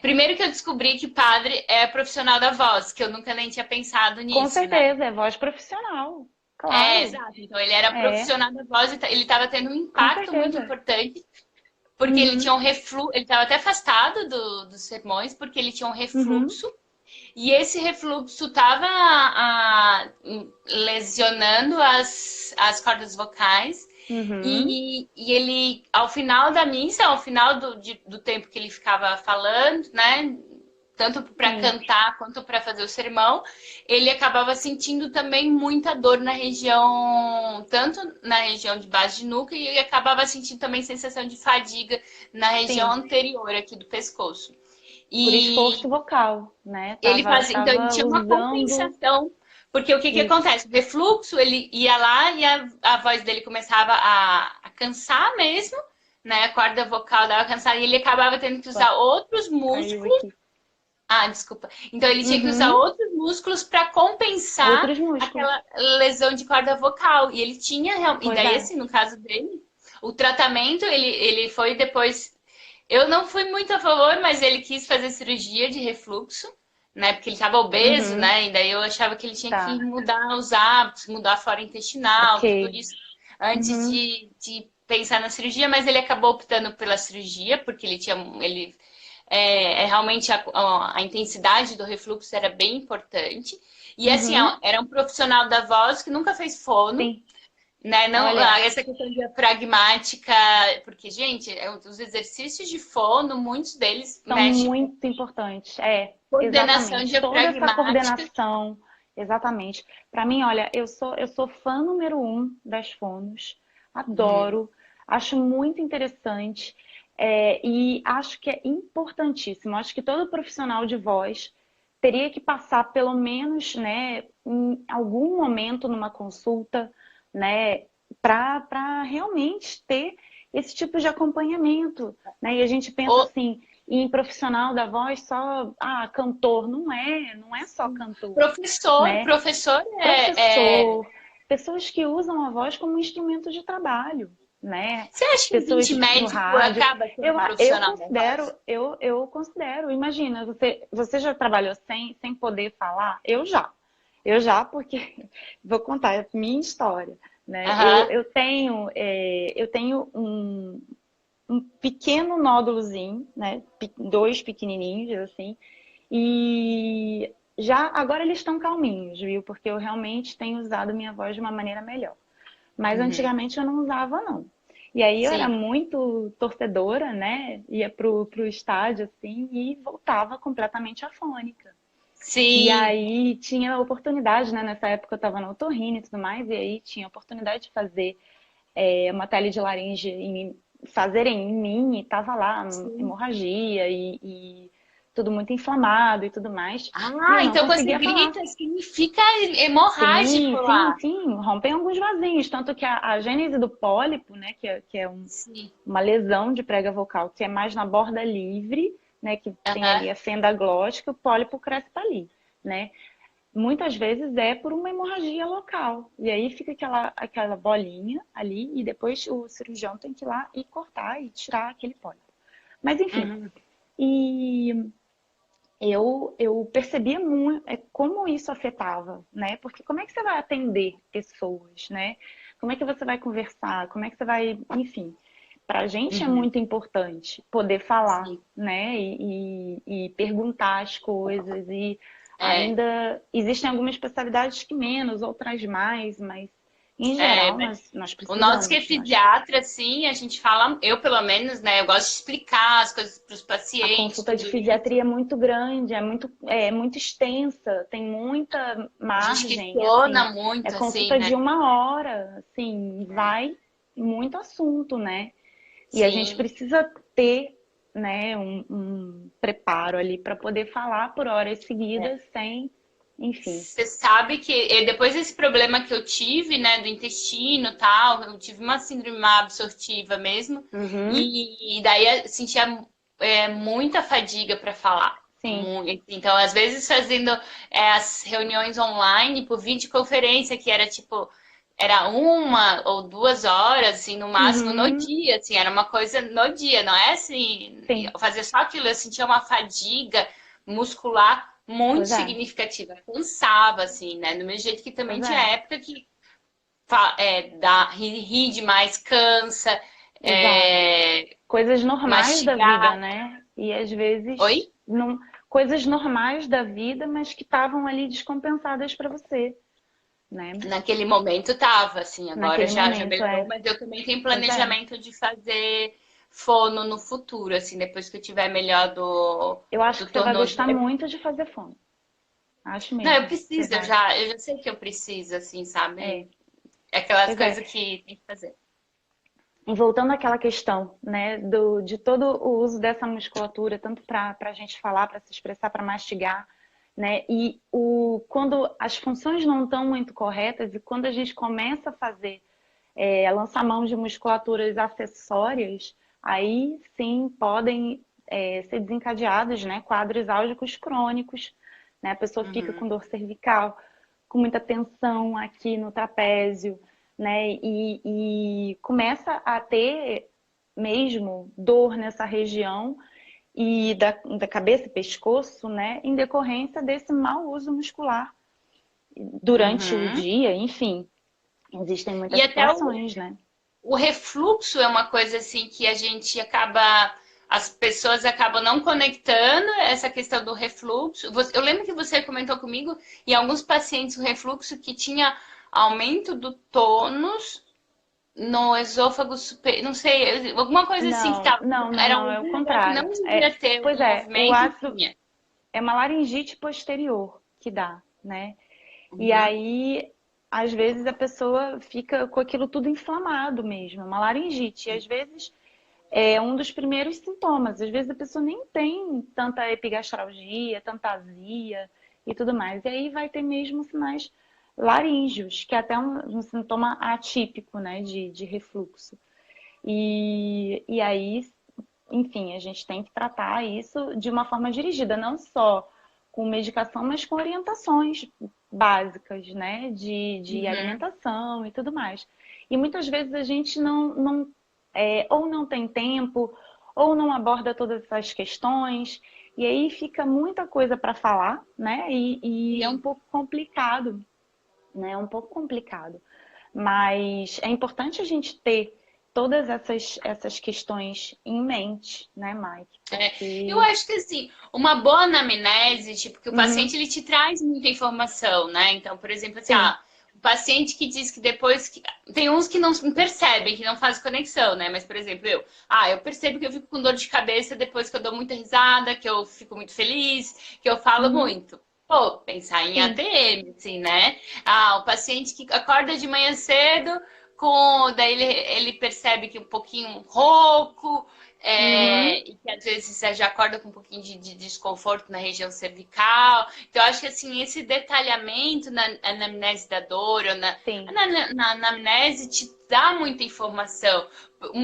primeiro que eu descobri que padre é profissional da voz, que eu nunca nem tinha pensado Com nisso, né? certeza, é voz profissional. Claro. Exato. Então ele era É, profissional da voz e ele estava tendo um com impacto muito certeza. importante, porque ele tinha Uhum. um refluxo, ele estava até afastado dos sermões, porque ele tinha um Uhum. refluxo, e esse refluxo estava lesionando as cordas vocais. Uhum. E ele, ao final da missa, ao final do tempo que ele ficava falando, né? Tanto para Sim, cantar quanto para fazer o sermão, ele acabava sentindo também muita dor na região, tanto na região de base de nuca, e ele acabava sentindo também sensação de fadiga na região sim. anterior aqui do pescoço. Por esforço E vocal, né? ele fazia, então ele Tava tinha uma usando compensação, porque o que que isso. acontece? O refluxo, ele ia lá e a voz dele começava a cansar mesmo, né? A corda vocal dava cansada e ele acabava tendo que Opa, usar outros caiu músculos. aqui. Ah, desculpa. Então ele tinha que usar Uhum. outros músculos para compensar Outros músculos. aquela lesão de corda vocal. E ele tinha, e Pois daí é. assim, no caso dele, o tratamento ele foi depois. Eu não fui muito a favor, mas ele quis fazer cirurgia de refluxo, né? Porque ele estava obeso, Uhum. né? E daí eu achava que ele tinha que Tá. mudar os hábitos, mudar a flora intestinal, Ok. tudo isso, antes Uhum. de pensar na cirurgia, mas ele acabou optando pela cirurgia, porque ele realmente a intensidade do refluxo era bem importante. E assim, Uhum, era um profissional da voz que nunca fez fono, sim. né? Não, Olha, essa questão diafragmática, porque, gente, os exercícios de fono, muitos deles são mexem com muito importantes. coordenação Exatamente. Toda essa diafragmática. coordenação, exatamente. Para mim, olha, eu sou fã número um das fonos. Uhum. Adoro, acho muito interessante. E acho que é importantíssimo. Acho que todo profissional de voz teria que passar pelo menos, né, em algum momento numa consulta, né, para realmente ter esse tipo de acompanhamento, né? E a gente pensa O assim, em profissional da voz só, cantor, não é só cantor, professor, né? professor Professor, pessoas que usam a voz como instrumento de trabalho, né? Você acha que o Pessoas dente no médico rádio. acaba sendo Eu profissional da considero, voz? eu considero, imagina, você já trabalhou sem poder falar? Eu já, porque vou contar a minha história, né? Eu, Aham. eu tenho, eu tenho um pequeno nódulozinho, né? Dois pequenininhos, assim. E já agora eles estão calminhos, viu? Porque eu realmente tenho usado minha voz de uma maneira melhor. Mas Uhum. antigamente eu não usava, não. E aí eu era Sim. muito torcedora, né? Ia pro estádio, assim, e voltava completamente afônica. E Sim. aí tinha a oportunidade, né? Nessa época eu estava na otorrina e tudo mais, e aí tinha a oportunidade de fazer uma tele de laringe fazerem em mim e tava lá Sim. hemorragia e tudo muito inflamado e tudo mais. E Ah, eu não então quando você conseguia falar. grita, significa hemorrágico Sim, sim, lá. sim, rompem alguns vasinhos. Tanto que a gênese do pólipo, né, que é Sim. uma lesão de prega vocal, que é mais na borda livre, né, que tem Aham. ali a fenda glótica, o pólipo cresce para ali, né? Muitas vezes é por uma hemorragia local. E aí fica aquela bolinha ali e depois o cirurgião tem que ir lá e cortar e tirar aquele pólipo. Mas enfim, Uhum. e eu percebia muito como isso afetava, né? Porque como é que você vai atender pessoas, né? Como é que você vai conversar? Como é que você vai, enfim. Para a gente é Uhum. muito importante poder falar, Sim. né? E perguntar as coisas. E É. ainda existem algumas especialidades que menos, outras mais, mas em geral Mas nós o nosso que é precisamos. fisiatra, assim, a gente fala, eu pelo menos, né? Eu gosto de explicar as coisas para os A pacientes, consulta de tudo isso. fisiatria é muito grande, é muito extensa, tem muita A gente margem, assim, questiona é muito, assim, consulta né? de 1 hora, assim, vai muito assunto, né? E a gente Sim. precisa ter, né, um preparo ali para poder falar por horas seguidas sem, enfim. Você sabe que depois desse problema que eu tive, né, do intestino e tal, eu tive uma síndrome má absortiva mesmo, Uhum, e daí eu sentia muita fadiga para falar. sim. Então, às vezes fazendo as reuniões online por videoconferência, que era tipo, era 1 ou 2 horas, assim, no máximo no Uhum, dia, assim, era uma coisa no dia, não é assim, sim. fazer só aquilo, eu sentia uma fadiga muscular muito Pois é, significativa. Cansava, assim, né? Do mesmo jeito que também pois tinha é. época que rir demais cansa, Exato. Coisas normais da vida, mastigar. né? E às Oi? vezes não, coisas normais da vida, mas que estavam ali descompensadas para você, né? Naquele momento tava, assim, agora Naquele já momento, melhorou, mas eu também tenho pois é. planejamento de fazer fono no futuro, assim, depois que eu tiver melhor Eu acho do que você vai gostar tornozelo. muito de fazer fono. Acho Não, eu mesmo. Você preciso, vai. eu já sei que eu preciso, assim, sabe? É, É aquelas pois é. coisas que tem que fazer. E voltando àquela questão, né, de todo o uso dessa musculatura, tanto para a gente falar, para se expressar, para mastigar, né, e quando as funções não estão muito corretas e quando a gente começa a fazer, lançar mão de musculaturas acessórias, aí sim podem ser desencadeados, né, quadros álgicos crônicos, né, a pessoa fica Uhum. com dor cervical, com muita tensão aqui no trapézio, né? E começa a ter mesmo dor nessa região e da cabeça e pescoço, né? Em decorrência desse mau uso muscular durante o Uhum. dia, enfim. Existem E muitas até situações, né? o refluxo é uma coisa assim que a gente acaba. as pessoas acabam não conectando essa questão do refluxo. Eu lembro que você comentou comigo, em alguns pacientes, o refluxo que tinha aumento do tônus no esôfago superior, não sei, alguma coisa assim que Não, tava, não, não, era não, é o algum lugar que contrário. não devia ter Pois o é, o movimento e ácido tinha. é uma laringite posterior que dá, né? E Uhum. aí, às vezes, a pessoa fica com aquilo tudo inflamado mesmo, uma laringite. E às vezes é um dos primeiros sintomas. Às vezes a pessoa nem tem tanta epigastralgia, tanta azia e tudo mais. E aí vai ter mesmo sinais laríngeos, que é até um sintoma atípico, né, de refluxo. E aí, enfim, a gente tem que tratar isso de uma forma dirigida, não só com medicação, mas com orientações básicas, né, de Uhum. alimentação e tudo mais. E muitas vezes a gente não ou não tem tempo, ou não aborda todas essas questões, e aí fica muita coisa para falar, né, e é um Sim. pouco complicado, né, é um pouco complicado. Mas é importante a gente ter todas essas questões em mente, né, Mike? É, eu Porque. acho que assim, uma boa anamnese, tipo, que o paciente Uhum, ele te traz muita informação, né? Então, por exemplo, assim, sim. o paciente que diz que depois que. Tem uns que não percebem, que não fazem conexão, né? Mas, por exemplo, eu percebo que eu fico com dor de cabeça depois que eu dou muita risada, que eu fico muito feliz, que eu falo Uhum, muito. Pô, pensar em sim. ATM, assim, né? O paciente que acorda de manhã cedo, daí ele percebe que um pouquinho rouco, Uhum, e que às vezes você já acorda com um pouquinho de desconforto na região cervical. Então, eu acho que assim, esse detalhamento na anamnese da dor ou sim. na anamnese te dá muita informação.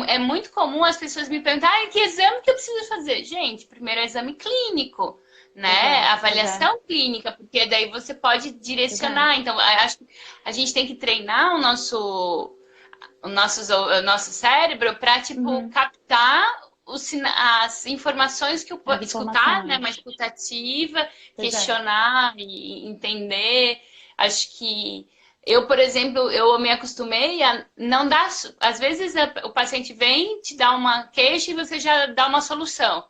É muito comum as pessoas me perguntarem que exame que eu preciso fazer. Gente, primeiro é exame clínico, né? Pois é, Avaliação clínica, porque daí você pode pois é. direcionar. Então, acho que a gente tem que treinar o nosso cérebro para, tipo, Uhum, captar as informações que eu as escutar, né, uma informações. escutativa, Pois é. questionar e entender. Acho que eu, por exemplo, eu me acostumei a não dar. Às vezes o paciente vem, te dá uma queixa e você já dá uma solução.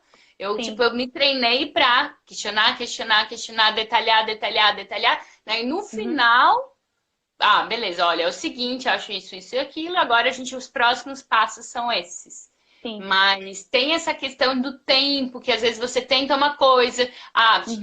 Sim. Eu me treinei para questionar, questionar, questionar, detalhar, detalhar, detalhar, né? E no Uhum, final beleza, olha, é o seguinte, acho isso e aquilo, agora os próximos passos são esses. sim. Mas tem essa questão do tempo, que às vezes você tenta uma coisa.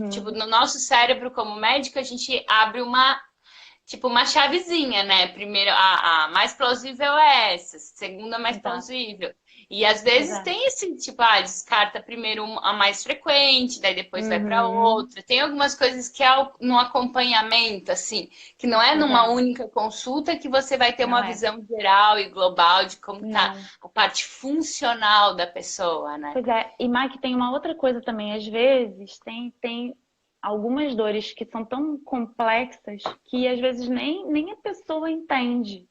Tipo, Uhum, no nosso cérebro, como médico, a gente abre uma chavezinha, né? Primeiro, a mais plausível é essa, segunda mais exato. plausível. E às Pois vezes é. tem esse tipo, descarta primeiro a mais frequente, daí depois vai para Uhum, outra. Tem algumas coisas que é no acompanhamento, assim, que não é pois numa é. única consulta que você vai ter Não uma é. visão geral e global de como tá Não. a parte funcional da pessoa, né? Pois é, e Mike, tem uma outra coisa também. Às vezes tem algumas dores que são tão complexas que às vezes nem a pessoa entende,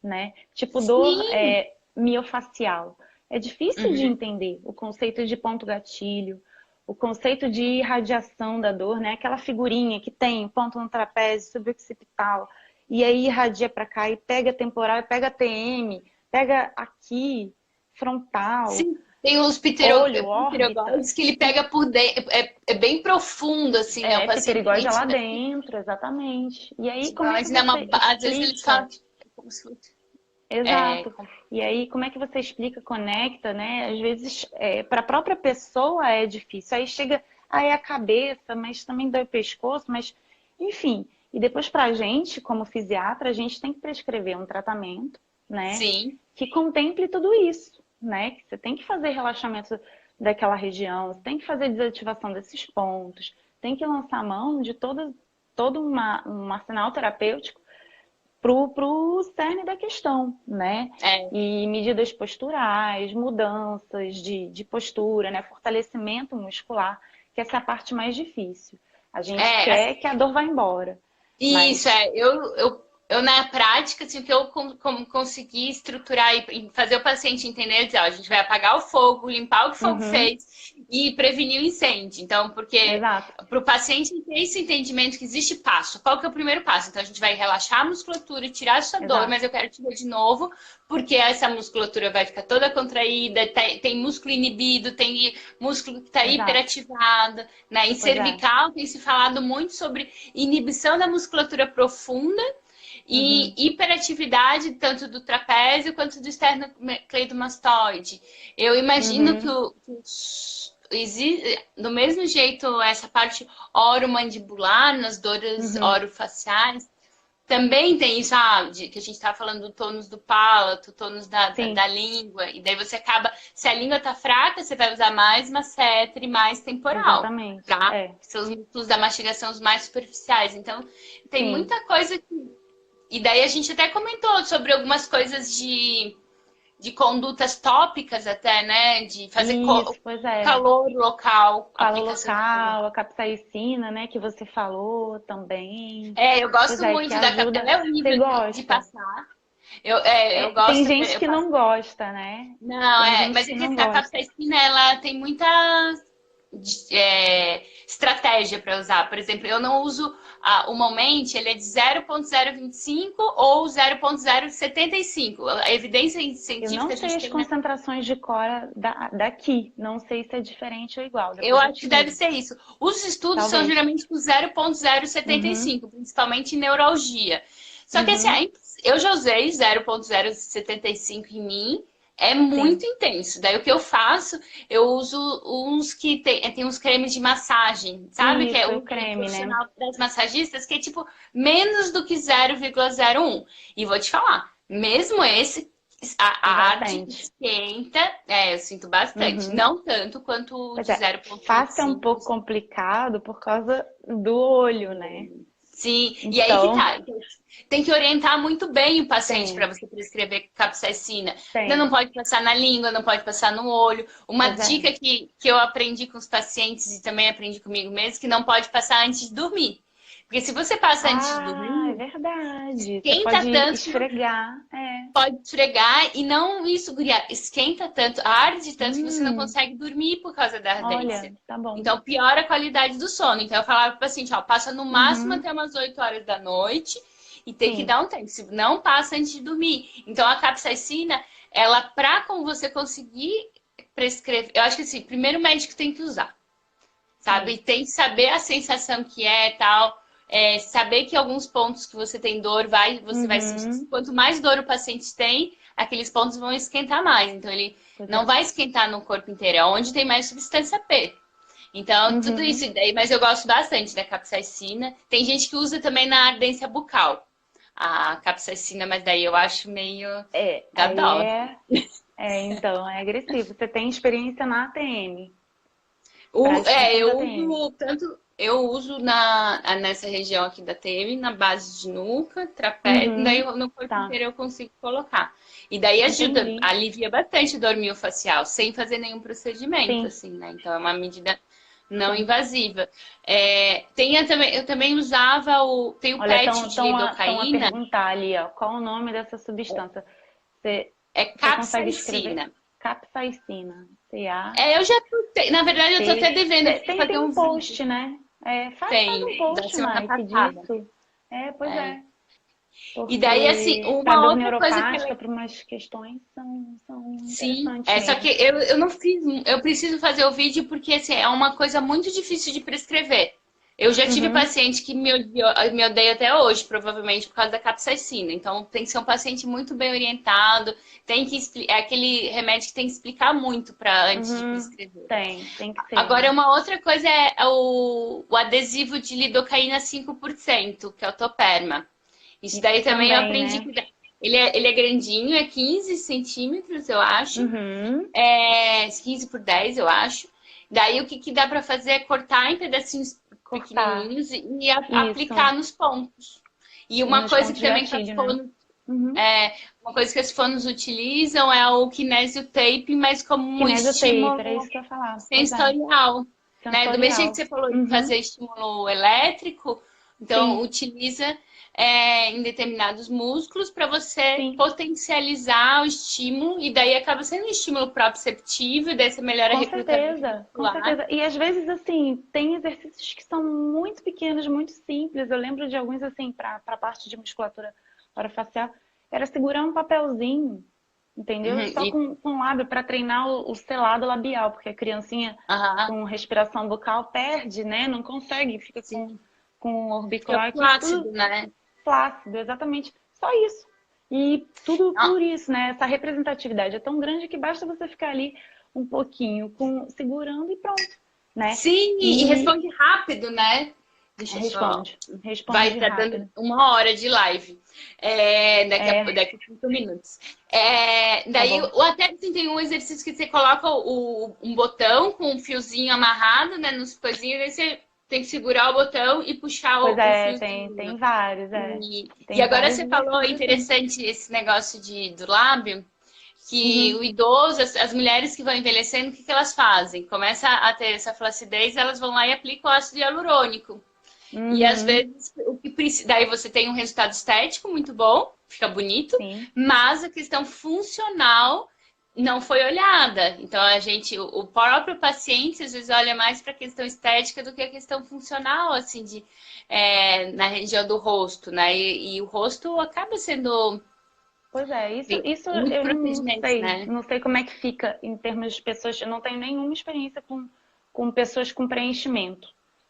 né? Tipo dor Sim. miofacial. É difícil de Uhum. entender o conceito de ponto gatilho, o conceito de irradiação da dor, né? Aquela figurinha que tem ponto no trapézio, suboccipital, e aí irradia para cá e pega temporal, e pega TM, pega aqui, frontal, Sim, tem os olho, órbita. pteregoides que ele pega por dentro, é bem profundo, assim, né? O É, paciente pterigóide nem é lá tira, dentro, exatamente. E aí, como é que mas né, você às vezes eles falam explica? como se fosse. É, Exato. E aí, como é que você explica, conecta, né? Às vezes, para a própria pessoa é difícil. Aí chega, aí a cabeça, mas também dói o pescoço, mas, enfim. E depois, para a gente, como fisiatra, a gente tem que prescrever um tratamento, né? sim, Que contemple tudo isso, né? Que você tem que fazer relaxamento daquela região, você tem que fazer desativação desses pontos, tem que lançar mão de todo um arsenal terapêutico pro cerne da questão, né? é, E medidas posturais, mudanças de postura, né? Fortalecimento muscular, que essa é a parte mais difícil. A gente quer que a dor vá embora, isso, mas eu na prática, assim, o que eu consegui estruturar e fazer o paciente entender, dizer, ó, a gente vai apagar o fogo, limpar o que o fogo uhum, fez, e prevenir o incêndio. Então, porque Exato. para o paciente ter esse entendimento que existe passo. Qual que é o primeiro passo? Então, a gente vai relaxar a musculatura e tirar essa dor, Exato. mas eu quero te ver de novo, porque essa musculatura vai ficar toda contraída, tem músculo inibido, tem músculo que está Exato. hiperativado, né? Em Pois é. cervical tem se falado muito sobre inibição da musculatura profunda e Uhum. hiperatividade tanto do trapézio quanto do esternocleidomastoide. Eu imagino que, Uhum. do mesmo jeito essa parte oromandibular nas dores Uhum. orofaciais também tem isso, que a gente estava falando do tônus do palato, tônus da Sim, língua, e daí você acaba, se a língua tá fraca, você vai usar mais masseter e mais temporal, exatamente. tá? É. Seus músculos da mastigação os mais superficiais. Então, tem Sim. muita coisa que. E daí a gente até comentou sobre algumas coisas de condutas tópicas até, né? De fazer Isso, pois é. calor local, Calor aplicação de calor. local, a capsaicina, né, que você falou também. É, eu Pois gosto é, que muito da capela, ajuda. ela é Você horrível de gosta? passar. Eu Tem gosto, gente eu que passo. não gosta, né? Não, Tem gente mas que é que não a gosta. capsaicina, ela tem muita estratégia para usar. Por exemplo, eu não uso o Moment, ele é de 0,025 ou 0,075. A evidência Eu científica não a sei gente as tem, né? concentrações de cora daqui. Não sei se é diferente ou igual. Eu Depois eu acho te que deve digo. ser isso. Os estudos são Talvez. geralmente com Uhum, 0,075, principalmente em neuralgia. Só que assim, uhum, eu já usei 0,075 em mim, é muito sim. intenso. Daí o que eu faço, eu uso uns que tem uns cremes de massagem, sabe? Que é Isso, um o creme, né? profissional das massagistas, que é tipo menos do que 0,01. E vou te falar, mesmo esse a Você já arte sente. esquenta, eu sinto bastante. Uhum. Não tanto quanto o Pois de é. Face é um 0,25. pouco complicado por causa do olho, né? Sim, e aí que Então, tá. Tem que orientar muito bem o paciente para tem, você prescrever capsaicina. Ainda não tem. pode passar na língua, não pode passar no olho. Uma Pois é. dica que eu aprendi com os pacientes e também aprendi comigo mesmo, que não pode passar antes de dormir. Porque se você passa antes de Ah, é dormir, verdade. Você esquenta pode tanto que não esfregar. É. pode esfregar e não isso, guria, esquenta tanto, arde tanto que você não Hum, consegue dormir por causa da ardência. olha, tá bom. Então, piora a qualidade do sono. Então, eu falava para o paciente, ó, passa no máximo Uhum, até umas 8 horas da noite e tem que sim, dar um tempo. Se não passa antes de dormir. Então, a capsaicina, ela, para com você conseguir prescrever, eu acho que assim, primeiro o médico tem que usar, sabe? sim. Tem que saber a sensação que é tal. Saber que alguns pontos que você tem dor, você vai sentir. Uhum, Quanto mais dor o paciente tem, aqueles pontos vão esquentar mais. Então, ele pois não é. vai esquentar no corpo inteiro, é onde tem mais substância P. Então, tudo Uhum. isso daí, mas eu gosto bastante da capsaicina. Tem gente que usa também na ardência bucal a capsaicina, mas daí eu acho meio É, da dó. então, é agressivo. Você tem experiência na ATM, prática da Eu ATM. uso tanto, eu uso nessa região aqui da TM, na base de nuca, trapézio, daí Uhum, no corpo tá, inteiro eu consigo colocar. E daí ajuda, entendi. alivia bastante a dor miofascial, sem fazer nenhum procedimento, Sim. assim, né? Então é uma medida não invasiva. Eu também usava tem o Olha, PET de estão a lidocaína, perguntar ali, ó, qual o nome dessa substância? Você, é você consegue escrever? capsaicina. Capsaicina. C-A. Eu já na verdade eu tô até T. devendo, eu tenho que fazer Tem um um vídeo. post, né? Faz Tem, um da post, semana Mike, passada. disso. Pois É. é. E daí, assim, Porque para uma dor outra coisa que neuropática, ela. para umas questões, são Sim, interessantes só que mesmo. eu não fiz. Eu preciso fazer o vídeo porque assim, é uma coisa muito difícil de prescrever. Eu já tive Uhum, paciente que me odeia até hoje, provavelmente por causa da capsaicina. Então, tem que ser um paciente muito bem orientado, é aquele remédio que tem que explicar muito para antes de uhum. prescrever. Tem que ser, Agora, né? uma outra coisa é o adesivo de lidocaína 5%, que é o Toperma. Isso Isso daí também eu também, aprendi né? que ele é grandinho, é 15 centímetros, eu acho. Uhum. 15 por 10, eu acho. Daí o que dá para fazer é cortar em pedacinhos Cortar. pequenininhos e Isso. aplicar nos pontos. E Nos pontos de gatilho, né? Uhum. uma coisa que as fonos utilizam é o kinesio tape, mas como um Kinesiotape, era estímulo isso que eu ia falar. Pois é. sensorial, né? Do mesmo jeito que Sensorial. você falou de Uhum. fazer estímulo elétrico, Então, Sim, utiliza em determinados músculos para você sim. potencializar o estímulo, e daí acaba sendo um estímulo proprioceptivo, e daí você melhora recrutamento Com muscular. certeza. E às vezes, assim, tem exercícios que são muito pequenos, muito simples. Eu lembro de alguns, assim, para a parte de musculatura orofacial, era segurar um papelzinho, entendeu? Uhum, Só com lábio para treinar o selado labial, porque a criancinha aham, com respiração bucal perde, né? Não consegue, fica sim. com o Fica orbicular aqui, tudo flácido, né? flácido, exatamente. Só isso. E tudo Ah, por isso, né? Essa representatividade é tão grande que basta você ficar ali um pouquinho segurando e pronto, né? sim, e E responde rápido, né? Deixa eu só. Vai responde estar dando rápido. 1 hora de live. É, Daqui a 5 minutos. tá Daí, bom. ou até assim, tem um exercício que você coloca um botão com um fiozinho amarrado, né? Nos coisinhos, aí você tem que segurar o botão e puxar Pois o é, tem fiozinho. vários, E Tem agora vários você falou exercícios assim. interessante esse negócio do lábio, que Uhum, o idoso, as mulheres que vão envelhecendo, o que elas fazem? Começa a ter essa flacidez, elas vão lá e aplicam o ácido hialurônico. E às uhum, vezes o que precisa, daí você tem um resultado estético muito bom, fica bonito, sim. mas a questão funcional não foi olhada. Então o próprio paciente às vezes olha mais para a questão estética do que a questão funcional, assim, na região do rosto, né? E o rosto acaba sendo Pois é, isso tem muitos eu procedimentos, né? não sei como é que fica em termos de pessoas, eu não tenho nenhuma experiência com pessoas com preenchimento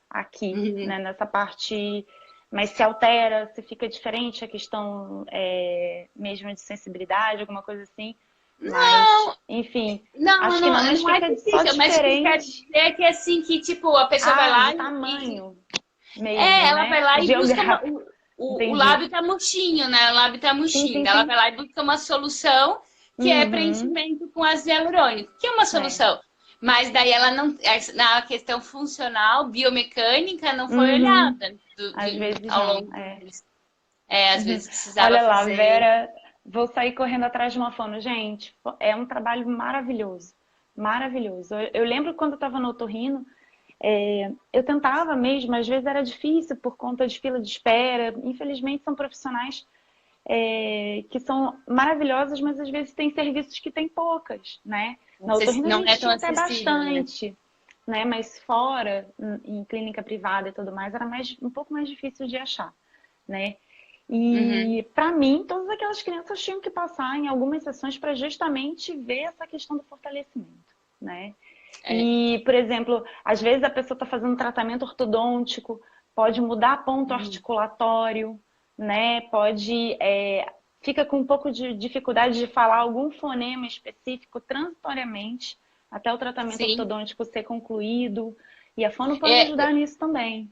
aqui, Uhum. né, nessa parte, mas se altera, se fica diferente a questão mesmo de sensibilidade, alguma coisa assim, mas, enfim, Não, acho que não, não, mas não é fica que só fica, mas o que eu quero diferente, dizer é que assim, que tipo, a pessoa vai de lá e tamanho mesmo, ela vai né, lá e busca geográfico, o entendi. lábio tá murchinho, né? O lábio tá Sim, murchinho. sim, Daí ela sim. vai lá e busca uma solução que é Uhum, preenchimento com ácido hialurônico, que é uma é. solução. Mas daí ela não, na questão funcional, biomecânica, não foi Uhum. olhada Às vezes ao não, longo é. dos. É, às Uhum. vezes precisava Olha lá, fazer. Vera, vou sair correndo atrás de uma fono. Gente, é um trabalho maravilhoso, maravilhoso. Eu lembro quando eu estava no otorrino, eu tentava mesmo, às vezes era difícil por conta de fila de espera. Infelizmente são profissionais que são maravilhosas, mas às vezes tem serviços que tem poucas, né? Na otorrino a Não é gente tão tinha até acessível, né? bastante, né? Mas fora, em clínica privada e tudo mais, era um pouco mais difícil de achar, né? Uhum. E para mim, todas aquelas crianças tinham que passar em algumas sessões para justamente ver essa questão do fortalecimento, né? É. E, por exemplo, às vezes a pessoa está fazendo um tratamento ortodôntico, pode mudar ponto Uhum. articulatório, né? Fica com um pouco de dificuldade de falar algum fonema específico transitoriamente até o tratamento Sim. ortodôntico ser concluído. E a fono pode É, ajudar nisso também.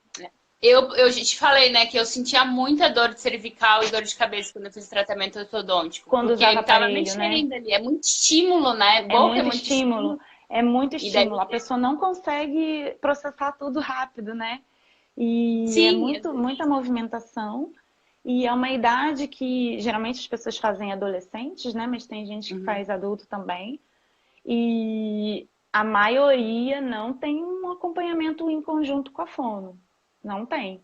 eu já te falei, né, que eu sentia muita dor de cervical e dor de cabeça quando eu fiz tratamento ortodôntico, Quando porque usava ele tava aparelho, né? mexendo ali. É muito estímulo, né? É É bom ter muito muito estímulo, estímulo. é muito E daí, estímulo. A pessoa não consegue processar tudo rápido, né? E é sim, às vezes. muita movimentação. E é uma idade que geralmente as pessoas fazem adolescentes, né? Mas tem gente que Uhum. faz adulto também. E a maioria não tem um acompanhamento em conjunto com a fono. Não tem,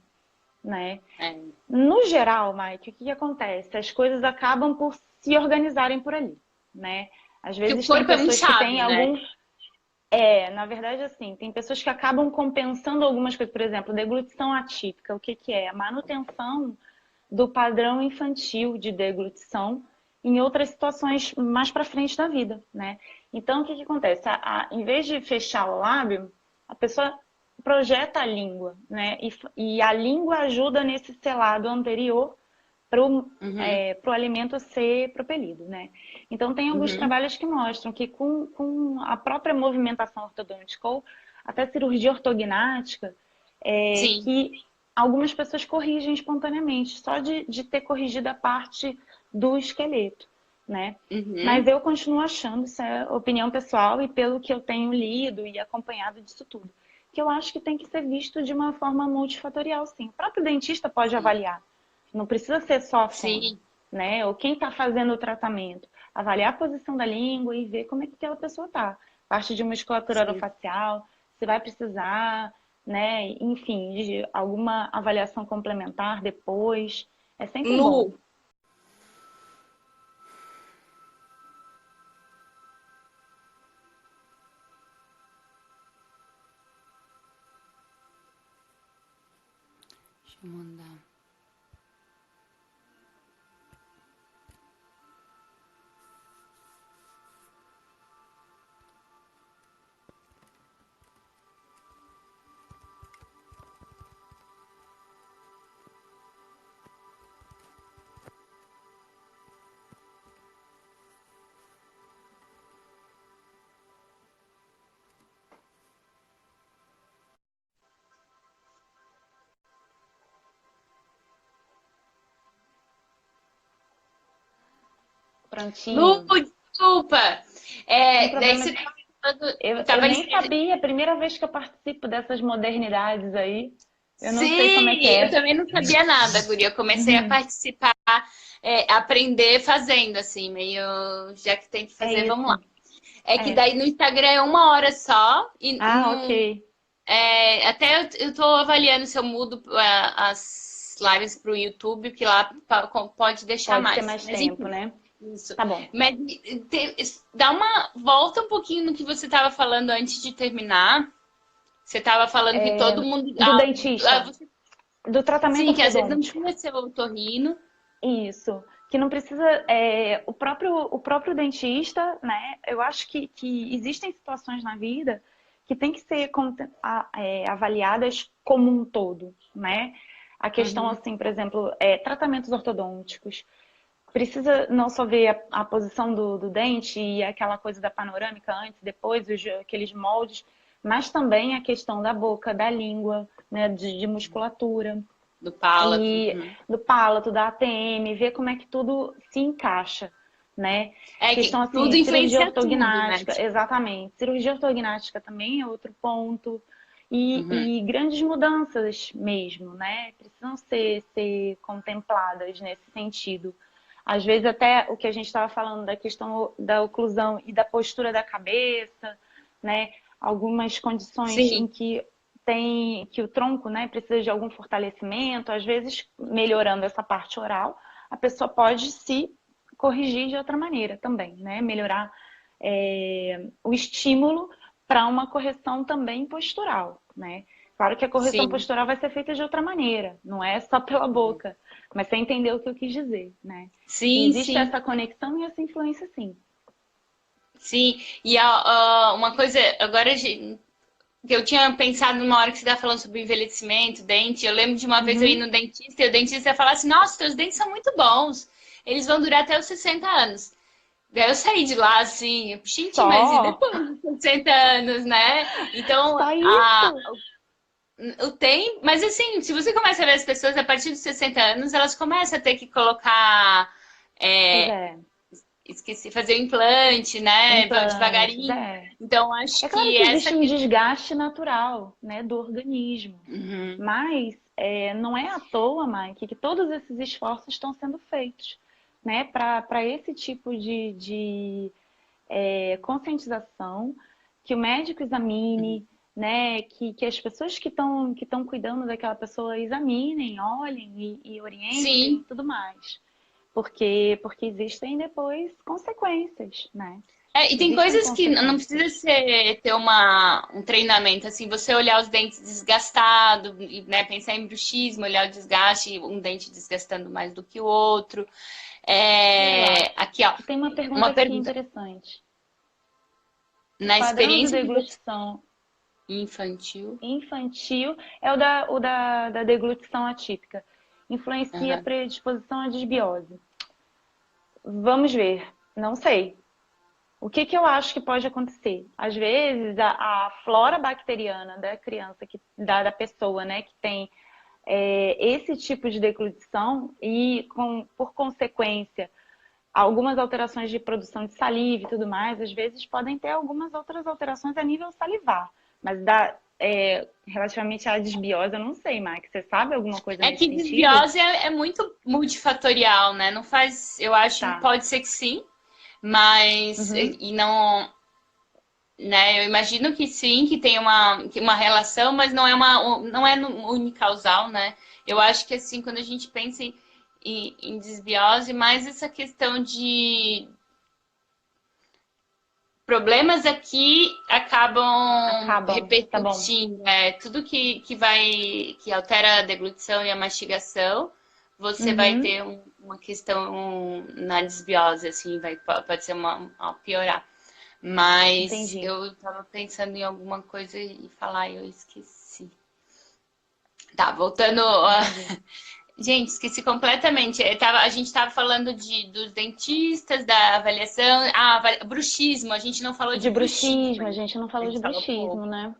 né? É. No geral, Mike, o que acontece? As coisas acabam por se organizarem por ali, né? Às Que o vezes tem corpo é muito pessoas que têm sábio, né? algum na verdade, assim, tem pessoas que acabam compensando algumas coisas. Por exemplo, deglutição atípica. O que que é? A manutenção do padrão infantil de deglutição em outras situações mais para frente da vida, né? Então, o que que acontece? Em vez de fechar o lábio, a pessoa projeta a língua, né? E a língua ajuda nesse selado anterior para o Uhum. alimento ser propelido, né? Então, tem alguns Uhum. trabalhos que mostram que com a própria movimentação ortodôntica ou até cirurgia ortognática, Sim. que algumas pessoas corrigem espontaneamente, só de ter corrigido a parte do esqueleto, né? Mas Uhum. eu continuo achando, isso é opinião pessoal e pelo que eu tenho lido e acompanhado disso tudo, que eu acho que tem que ser visto de uma forma multifatorial, sim. O próprio dentista pode Sim. avaliar, não precisa ser só a fono, Sim. né? Ou quem está fazendo o tratamento, avaliar a posição da língua e ver como é que aquela pessoa está. Parte de musculatura Sim. orofacial, se vai precisar, né? Enfim, de alguma avaliação complementar depois. É sempre bom. Lu, deixa eu mandar. Lu, Prontinho. desculpa. Sem Daí problema. você tava falando, Eu tava nem escrevendo. sabia, primeira vez que eu participo dessas modernidades aí. Eu não sei como é que Sim, eu é. também não sabia nada, guria. Eu comecei a Uhum. participar, aprender fazendo, assim, meio já que tem que É fazer, vamos lá. isso. É que É. daí no Instagram é 1 hora só, e Ah, ok. até eu tô avaliando se eu mudo as lives pro YouTube, que lá pode deixar Pode ser mais. mais Mas tempo, enfim, né? isso. Tá bom. Mas dá uma volta um pouquinho no que você estava falando antes de terminar. Você estava falando que todo mundo. Do dentista, do tratamento Sim, que às vezes não ortodôntico. precisa ser otorrino. Isso. Que não precisa. O próprio dentista, né? Eu acho que existem situações na vida que tem que ser avaliadas como um todo, né? A questão, Uhum. assim, por exemplo, tratamentos ortodônticos. Precisa não só ver a posição do dente e aquela coisa da panorâmica antes, depois, aqueles moldes, mas também a questão da boca, da língua, né, de musculatura Do palato. e Uhum. do palato, da ATM, ver como é que tudo se encaixa, né? É Questão que assim, tudo cirurgia influencia tudo, né? ortognática, exatamente. Cirurgia ortognática também é outro ponto. Uhum. E grandes mudanças mesmo, né? Precisam ser contempladas nesse sentido. Às vezes até o que a gente estava falando da questão da oclusão e da postura da cabeça, né? Algumas condições em Sim, que o tronco, né, precisa de algum fortalecimento, às vezes melhorando essa parte oral, a pessoa pode se corrigir de outra maneira também, né? Melhorar o estímulo para uma correção também postural, né? Claro que a correção sim, postural vai ser feita de outra maneira, não é só pela boca, mas você entendeu o que eu quis dizer, né? Que sim, existe sim, essa conexão e essa influência, sim. sim. E uma coisa, agora que eu tinha pensado numa hora que você estava falando sobre envelhecimento, dente. Eu lembro de uma vez eu ir Uhum. no dentista e o dentista ia falar assim: Nossa, teus dentes são muito bons, eles vão durar até os 60 anos. Daí eu saí de lá assim, gente, mas e Só, depois dos 60 anos, né? Então, só isso. o tempo. Mas assim, se você começa a ver as pessoas a partir dos 60 anos, elas começam a ter que colocar. Pois é, é, Esqueci, fazer o implante, né? implantes, Devagarinho. é. Então, acho É claro que que essa existe um questão. desgaste natural, né, do organismo, Uhum. mas não é à toa, Mike, que todos esses esforços estão sendo feitos, né, para esse tipo de conscientização, que o médico Uhum. examine, né, que as pessoas que estão cuidando daquela pessoa examinem, olhem e orientem e Sim. tudo mais, porque existem depois consequências, né? E tem Existem coisas que não precisa consequências. ter um treinamento, assim, você olhar os dentes desgastados, né, pensar em bruxismo, olhar o desgaste, um dente desgastando mais do que o outro. Exato. Aqui, ó, Tem uma uma pergunta aqui pergunta. interessante. O Na padrão de experiência de você deglutição infantil. infantil é o da deglutição atípica. Influencia a Aham. predisposição à desbiose. Vamos ver. Não sei. O que eu acho que pode acontecer? Às vezes, a flora bacteriana da criança, da pessoa, né, que tem esse tipo de deglutição e, por consequência, algumas alterações de produção de saliva e tudo mais, às vezes podem ter algumas outras alterações a nível salivar. Mas relativamente à desbiose, eu não sei, Max. Você sabe alguma coisa É nesse que sentido? desbiose é muito multifatorial, né? Não faz, eu acho, Tá. pode ser que sim, mas Uhum. e não. né? Eu imagino que sim, que tem uma relação, mas não é unicausal, né? Eu acho que assim, quando a gente pensa em desbiose, mais essa questão de problemas aqui acabam Acabam, tá bom. repercutindo, tudo que altera a deglutição e a mastigação, você vai Uhum, ter uma questão na desbiose, assim, pode ser uma piorar. Mas entendi. eu tava pensando em alguma coisa e falar e eu esqueci. Tá, voltando. Entendi. Gente, esqueci completamente. A gente tava falando dos dentistas, da avaliação. Bruxismo. A gente não falou de De bruxismo bruxismo, a ainda. gente não A falou de gente falou bruxismo, pouco. né?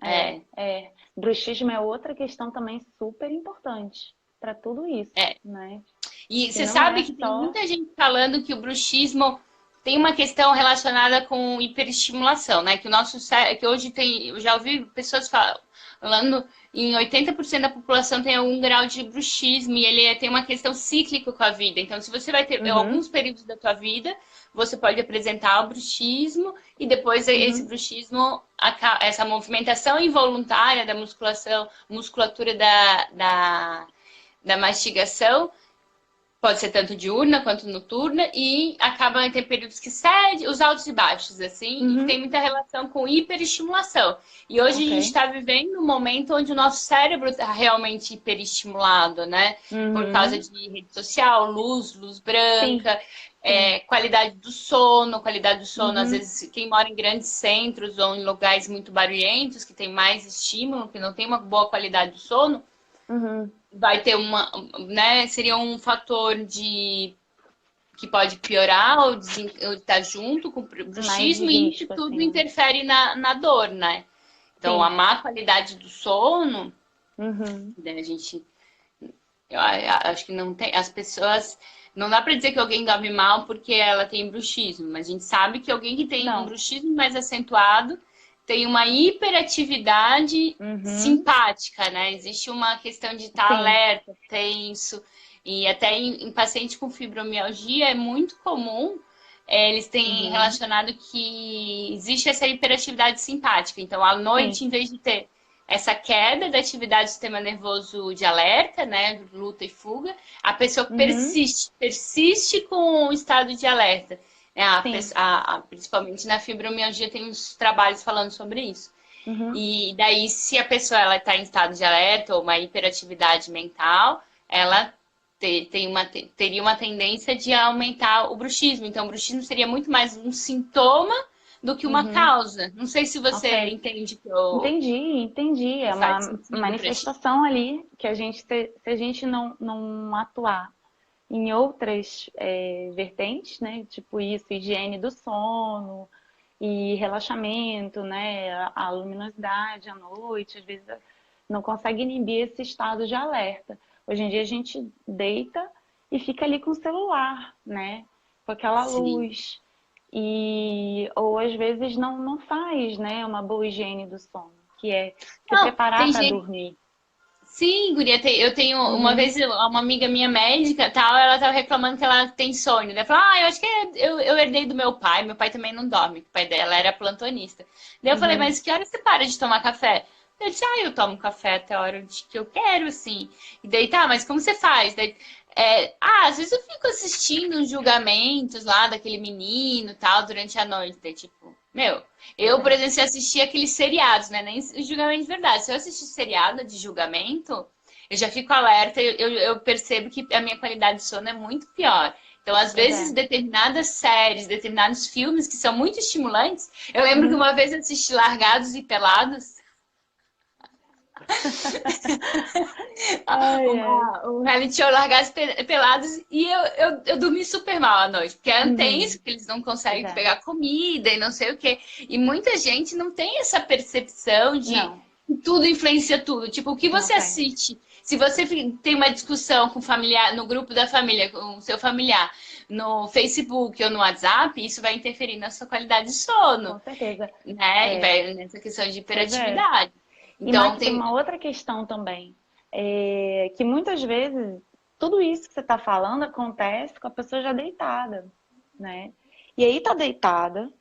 É, É, é. Bruxismo é outra questão também super importante para tudo isso, é. né? E Que você não sabe é que tem só. muita gente falando que o bruxismo tem uma questão relacionada com hiperestimulação, né? Que o nosso cérebro, que hoje tem, eu já ouvi pessoas falando em 80% da população tem algum grau de bruxismo e tem uma questão cíclica com a vida. Então, se você vai ter Uhum, alguns períodos da tua vida, você pode apresentar o bruxismo e depois esse uhum, bruxismo, essa movimentação involuntária da musculatura da mastigação pode ser tanto diurna quanto noturna, e acaba em ter períodos que cede, os altos e baixos, assim, e que tem uhum. muita relação com hiperestimulação. E hoje a Ok. gente está vivendo um momento onde o nosso cérebro está realmente hiperestimulado, né? Por causa Uhum. de rede social, luz Sim, branca, sim. qualidade do sono, às Uhum, vezes quem mora em grandes centros ou em lugares muito barulhentos, que tem mais estímulo, que não tem uma boa qualidade do sono, uhum. vai ter né, seria um fator que pode piorar ou estar junto com o Mais de bruxismo e isso risco, tudo assim, né? interfere na dor, né? Então, a Sim. má qualidade do sono, Uhum. né, acho que não tem, as pessoas, não dá para dizer que alguém dorme mal porque ela tem bruxismo, mas a gente sabe que alguém que tem um Não. bruxismo mais acentuado tem uma hiperatividade Uhum. simpática, né? Existe uma questão de estar Sim. alerta, tenso, e até em pacientes com fibromialgia é muito comum, eles têm Uhum. relacionado que existe essa hiperatividade simpática. Então, à Sim. noite, em vez de ter essa queda da atividade do sistema nervoso de alerta, né, luta e fuga, a pessoa Uhum. persiste com o estado de alerta. Sim. Principalmente na fibromialgia tem uns trabalhos falando sobre isso. Uhum. E daí, se a pessoa ela está em estado de alerta ou uma hiperatividade mental, ela teria uma tendência de aumentar o bruxismo. Então, o bruxismo seria muito mais um sintoma do que uma Uhum. causa. Não sei se você Ok. entende Entendi, entendi. que É faz uma sentido para ti. manifestação ali que a gente, se a gente não atuar em outras vertentes, né? Tipo isso, higiene do sono e relaxamento, né? A luminosidade à noite, às vezes não consegue inibir esse estado de alerta. Hoje em dia a gente deita e fica ali com o celular, né? Com aquela Sim. luz. E, ou às vezes não faz, né, uma boa higiene do sono, que é se Não, preparar tem para gente. dormir. Sim, guria, eu tenho uma Uhum, vez uma amiga minha médica, tal, ela tava reclamando que ela tem sono. Daí ela falou: "Ah, eu acho que eu herdei do meu pai também não dorme, que o pai dela era plantonista". Daí eu falei: uhum, "Mas que hora você para de tomar café?". Ele disse: "Ah, eu tomo café até a hora de que eu quero, assim". E daí, tá, mas como você faz? Daí, às vezes eu fico assistindo uns julgamentos lá daquele menino, e tal, durante a noite, daí, tipo, meu, pois eu, por é, exemplo, se assistir aqueles seriados, né? Nem os julgamentos de verdade. Se eu assistir seriado de julgamento, eu já fico alerta, eu percebo que a minha qualidade de sono é muito pior. Então, às pois vezes, é. determinadas séries, determinados filmes que são muito estimulantes. Eu lembro que Uhum. uma vez eu assisti Largados e Pelados, Ai, ai. um reality show Largados e Pelados, e eu dormi super mal à noite, porque é tenso, Uhum. porque eles não Pois conseguem é. pegar comida e não sei o quê. E muita gente não tem essa percepção de Não, que tudo influencia tudo. Tipo, o que não você tem. assiste, se você tem uma discussão com o familiar, no grupo da família, com o seu familiar, no Facebook ou no WhatsApp, isso vai interferir na sua qualidade de sono, Com certeza. né? E É, vai nessa questão de pois é. hiperatividade. E, Então, Maqui, tem tem. uma outra questão também, que muitas vezes tudo isso que você está falando acontece com a pessoa já deitada, né? E aí tá deitada,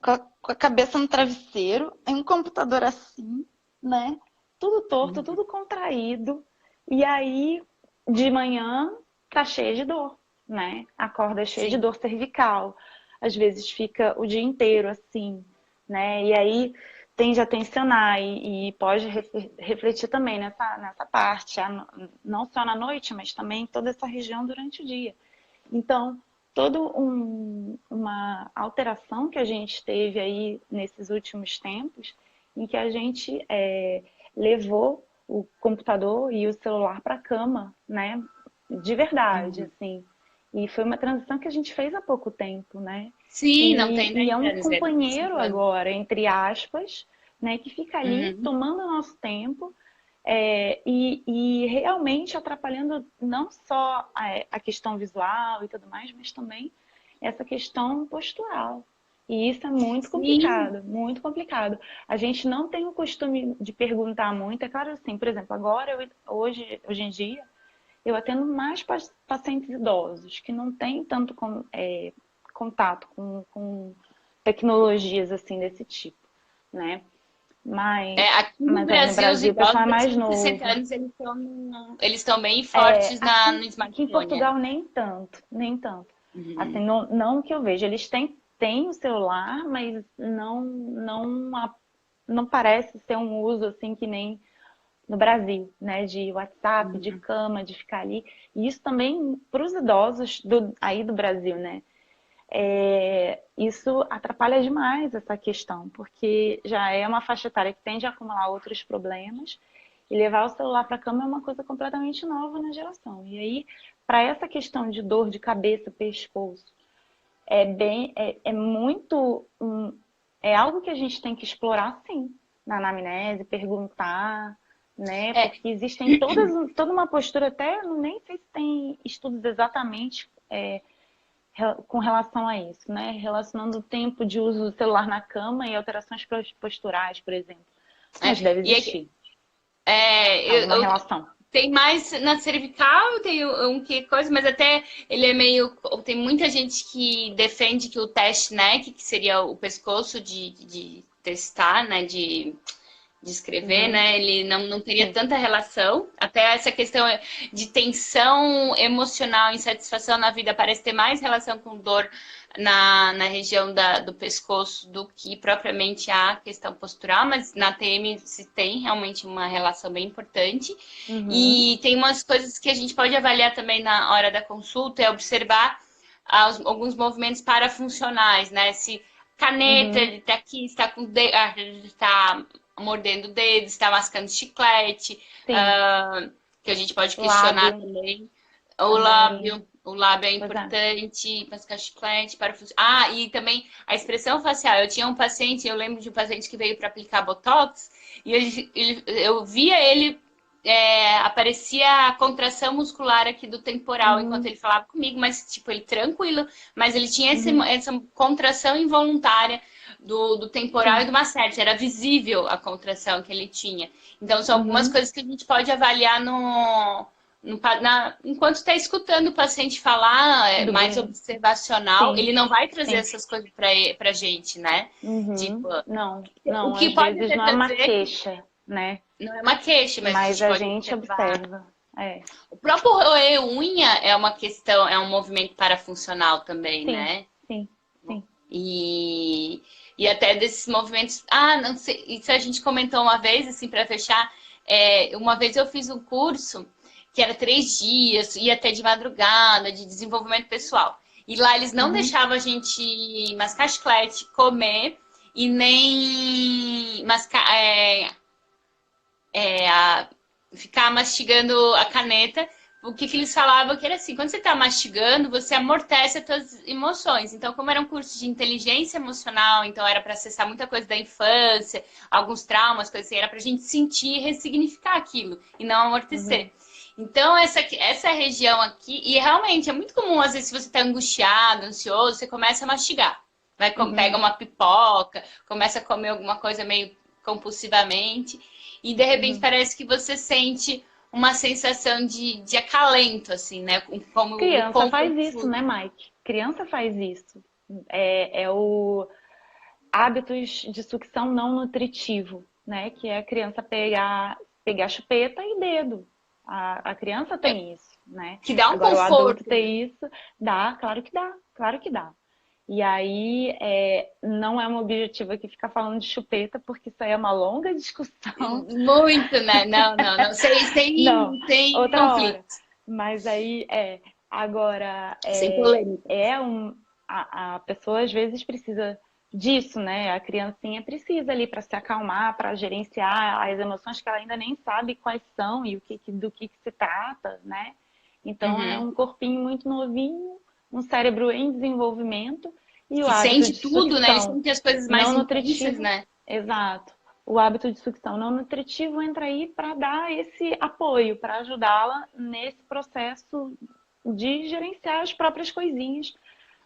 com a cabeça no travesseiro, em um computador assim, né? Tudo torto, Uhum. tudo contraído. E aí, de manhã, tá cheia de dor, né? Acorda cheia de Sim. dor cervical. Às vezes fica o dia inteiro assim, né? E aí tende a tensionar e pode refletir também nessa parte, não só na noite, mas também toda essa região durante o dia. Então, toda uma alteração que a gente teve aí nesses últimos tempos, em que a gente levou o computador e o celular para a cama, né? De verdade, Uhum. assim. E foi uma transição que a gente fez há pouco tempo, né? Sim, não tem E é 10 um anos, é companheiro 5 anos. agora, entre aspas, né? Que fica ali Uhum. tomando o nosso tempo, e realmente atrapalhando não só a questão visual e tudo mais, mas também essa questão postural. E isso é muito Sim. complicado, muito complicado. A gente não tem o costume de perguntar muito. É claro assim, por exemplo, agora, hoje em dia, eu atendo mais pacientes idosos, que não têm tanto contato com tecnologias assim desse tipo, né? Aqui no Mas aí no Brasil, os Brasil o pessoal é idosos mais acima de 60 novo. anos, eles estão bem fortes no Aqui em smartphone. É. Portugal nem tanto, nem tanto. Assim, Uhum. não que eu vejo. Eles têm o celular, mas não parece ser um uso assim que nem no Brasil, né? De WhatsApp, de Uhum. cama, de ficar ali. E isso também para os idosos aí do Brasil, né? Isso atrapalha demais essa questão, porque já é uma faixa etária que tende a acumular outros problemas, e levar o celular para a cama é uma coisa completamente nova na geração. E aí, para essa questão de dor de cabeça, pescoço, é muito, é algo que a gente tem que explorar, sim, na anamnese, perguntar, né? É, Porque existem toda uma postura, até nem sei se tem estudos exatamente com relação a isso, né? Relacionando o tempo de uso do celular na cama e alterações posturais, por exemplo. é, Mas deve e existir alguma eu relação. tem mais na cervical, tem um que coisa, mas até ele é meio. Tem muita gente que defende que o teste neck, que seria o pescoço de testar, né? De escrever, Uhum, né? Ele não teria sim. tanta relação. Até essa questão de tensão emocional, insatisfação na vida parece ter mais relação com dor na região do pescoço do que propriamente a questão postural, mas na TM se tem realmente uma relação bem importante. Uhum, E tem umas coisas que a gente pode avaliar também na hora da consulta, é observar alguns movimentos parafuncionais, né? Se caneta, uhum, ele tá aqui, está com está mordendo o dedo, está mascando chiclete, sim. que a gente pode questionar Lábio também. também. O lábio é Pois é. importante, mascar chiclete, para e também a expressão facial. Eu tinha um paciente, eu lembro de um paciente que veio para aplicar Botox, e eu via ele aparecia a contração muscular aqui do temporal enquanto Uhum, ele falava comigo, mas tipo, ele tranquilo, mas ele tinha uhum, essa contração involuntária do temporal e sim. do masseter, era visível a contração que ele tinha. Então, são algumas Uhum, coisas que a gente pode avaliar enquanto está escutando o paciente falar, é do mais bem. observacional, Sim, ele não vai trazer sim. essas coisas para gente, né? Tipo, Uhum. o Não, que às pode vezes até não é uma trazer, queixa, né? não é uma queixa, mas a Mas gente a pode gente observar. observa. É. O próprio roer unha é uma questão, é um movimento parafuncional também, Sim, né? sim, sim. E, e até desses movimentos. Ah, não sei. Isso a gente comentou uma vez, assim, para fechar. Uma vez eu fiz um curso que era 3 dias, ia até de madrugada, de desenvolvimento pessoal. E lá eles não Uhum, deixavam a gente mascar chiclete, comer e nem mascar, ficar mastigando a caneta. O que eles falavam que era assim, quando você está mastigando, você amortece as suas emoções. Então, como era um curso de inteligência emocional, então era para acessar muita coisa da infância, alguns traumas, coisas assim, era para a gente sentir e ressignificar aquilo e não uhum, amortecer. Então, essa região aqui, e realmente é muito comum, às vezes, se você está angustiado, ansioso, você começa a mastigar. Pega uhum, uma pipoca, começa a comer alguma coisa meio compulsivamente e de repente uhum. parece que você sente uma sensação de acalento, assim, né? Como o Criança comfort faz isso, food. né, Mike? Criança faz isso. É, é o, hábitos de sucção não nutritivo, né? Que é a criança pegar chupeta e dedo. A criança tem isso, né? Que dá um Agora o adulto conforto. tem isso, dá, claro que dá, claro que dá. E aí, não é um objetivo aqui ficar falando de chupeta, porque isso aí é uma longa discussão. Muito, né? Não, não, não. Não, Sem outra hora. conflito. Mas aí, agora, Sem polêmica. a pessoa às vezes precisa disso, né? A criancinha precisa ali para se acalmar, para gerenciar as emoções que ela ainda nem sabe quais são e do que se trata, né? Então é Uhum. um corpinho muito novinho, um cérebro em desenvolvimento e o Que hábito sente de tudo, né? Ele sucção sente as coisas mais não intensas, nutritivo, né? exato. O hábito de sucção não nutritivo entra aí para dar esse apoio, para ajudá-la nesse processo de gerenciar as próprias coisinhas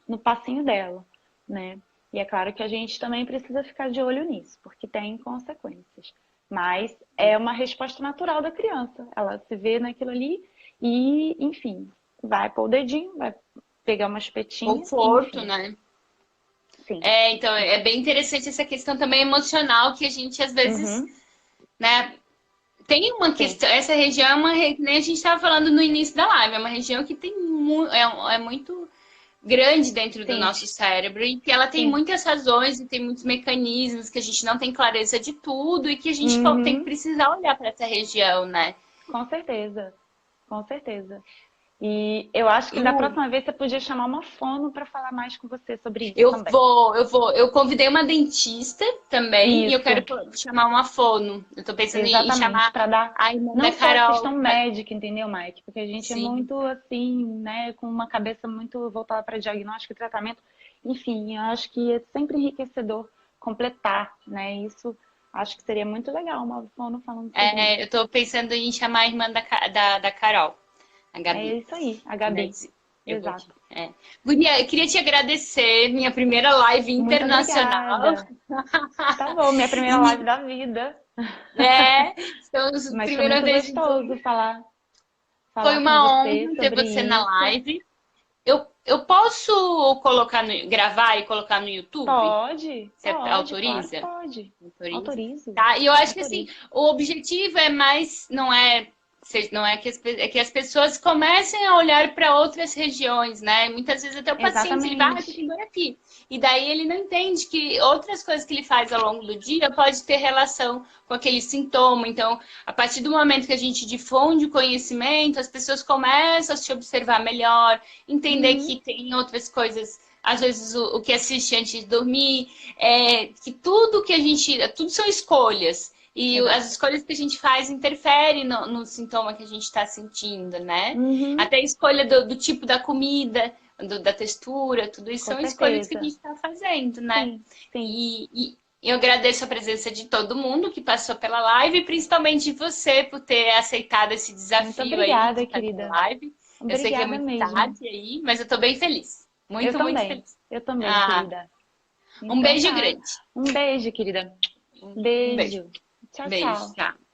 no passinho dela, né? E é claro que a gente também precisa ficar de olho nisso, porque tem consequências. Mas é uma resposta natural da criança. Ela se vê naquilo ali e, enfim, vai pôr o dedinho, vai pegar uma espetinha, Conforto, enfim. né? Sim. É, então é bem interessante essa questão também emocional que a gente às vezes, Uhum, né? Tem uma sim. questão, essa região é uma, nem a gente estava falando no início da live, é uma região que tem é muito grande dentro do Sim, nosso cérebro e que ela tem sim. muitas razões e tem muitos mecanismos que a gente não tem clareza de tudo e que a gente tem que Uhum, precisar olhar para essa região, né? com certeza. Com certeza. E eu acho que da Lu, próxima vez você podia chamar uma fono para falar mais com você sobre isso também. eu convidei uma dentista também e eu quero Isso, chamar uma fono. Eu tô pensando em exatamente, chamar para dar a irmã não da só a Carol. questão médica, entendeu, Mike? Porque a gente é Sim. muito assim, né, com uma cabeça muito voltada para diagnóstico e tratamento. Enfim, eu acho que é sempre enriquecedor completar, né? Isso acho que seria muito legal, uma fono falando sobre É, isso. eu tô pensando em chamar a irmã da Carol, a É Gabi. isso aí, a Né? Gabi. Eu vou aqui. Exato. É. Guria, eu queria te agradecer, minha primeira live Muito internacional. obrigada. Tá bom, minha primeira live da vida. É, estamos Mas foi primeira muito vez juntos. gostoso Foi falar com uma você honra ter sobre você na isso. live. Eu posso colocar gravar e colocar no YouTube? Pode, Você pode, claro que autoriza? pode. Autoriza. Autorizo, Tá? E eu acho que assim, autorizo. o objetivo é mais, não é que é que as pessoas comecem a olhar para outras regiões, né? Muitas vezes até o paciente ele vai, ah, eu tô com Exatamente. dor aqui. E daí ele não entende que outras coisas que ele faz ao longo do dia pode ter relação com aquele sintoma. Então, a partir do momento que a gente difunde o conhecimento, as pessoas começam a se observar melhor, entender Uhum, que tem outras coisas, às vezes o que assiste antes de dormir, que tudo são escolhas. E as exato. escolhas que a gente faz interferem no sintoma que a gente está sentindo, né? Uhum, Até a escolha do tipo da comida, da textura, tudo isso com são escolhas que a certeza. gente está fazendo, né? Sim, sim. E eu agradeço a presença de todo mundo que passou pela live, e principalmente você por ter aceitado esse Muito desafio aí de obrigada, fazer querida. live. Eu sei que é Obrigada muito mesmo. tarde aí, mas eu estou bem feliz. Muito, muito feliz. Eu também, Ah, querida. um Então beijo tá. grande. Um beijo, querida. Um beijo. Beijo. Tchau, Beijo. tchau. Tchau.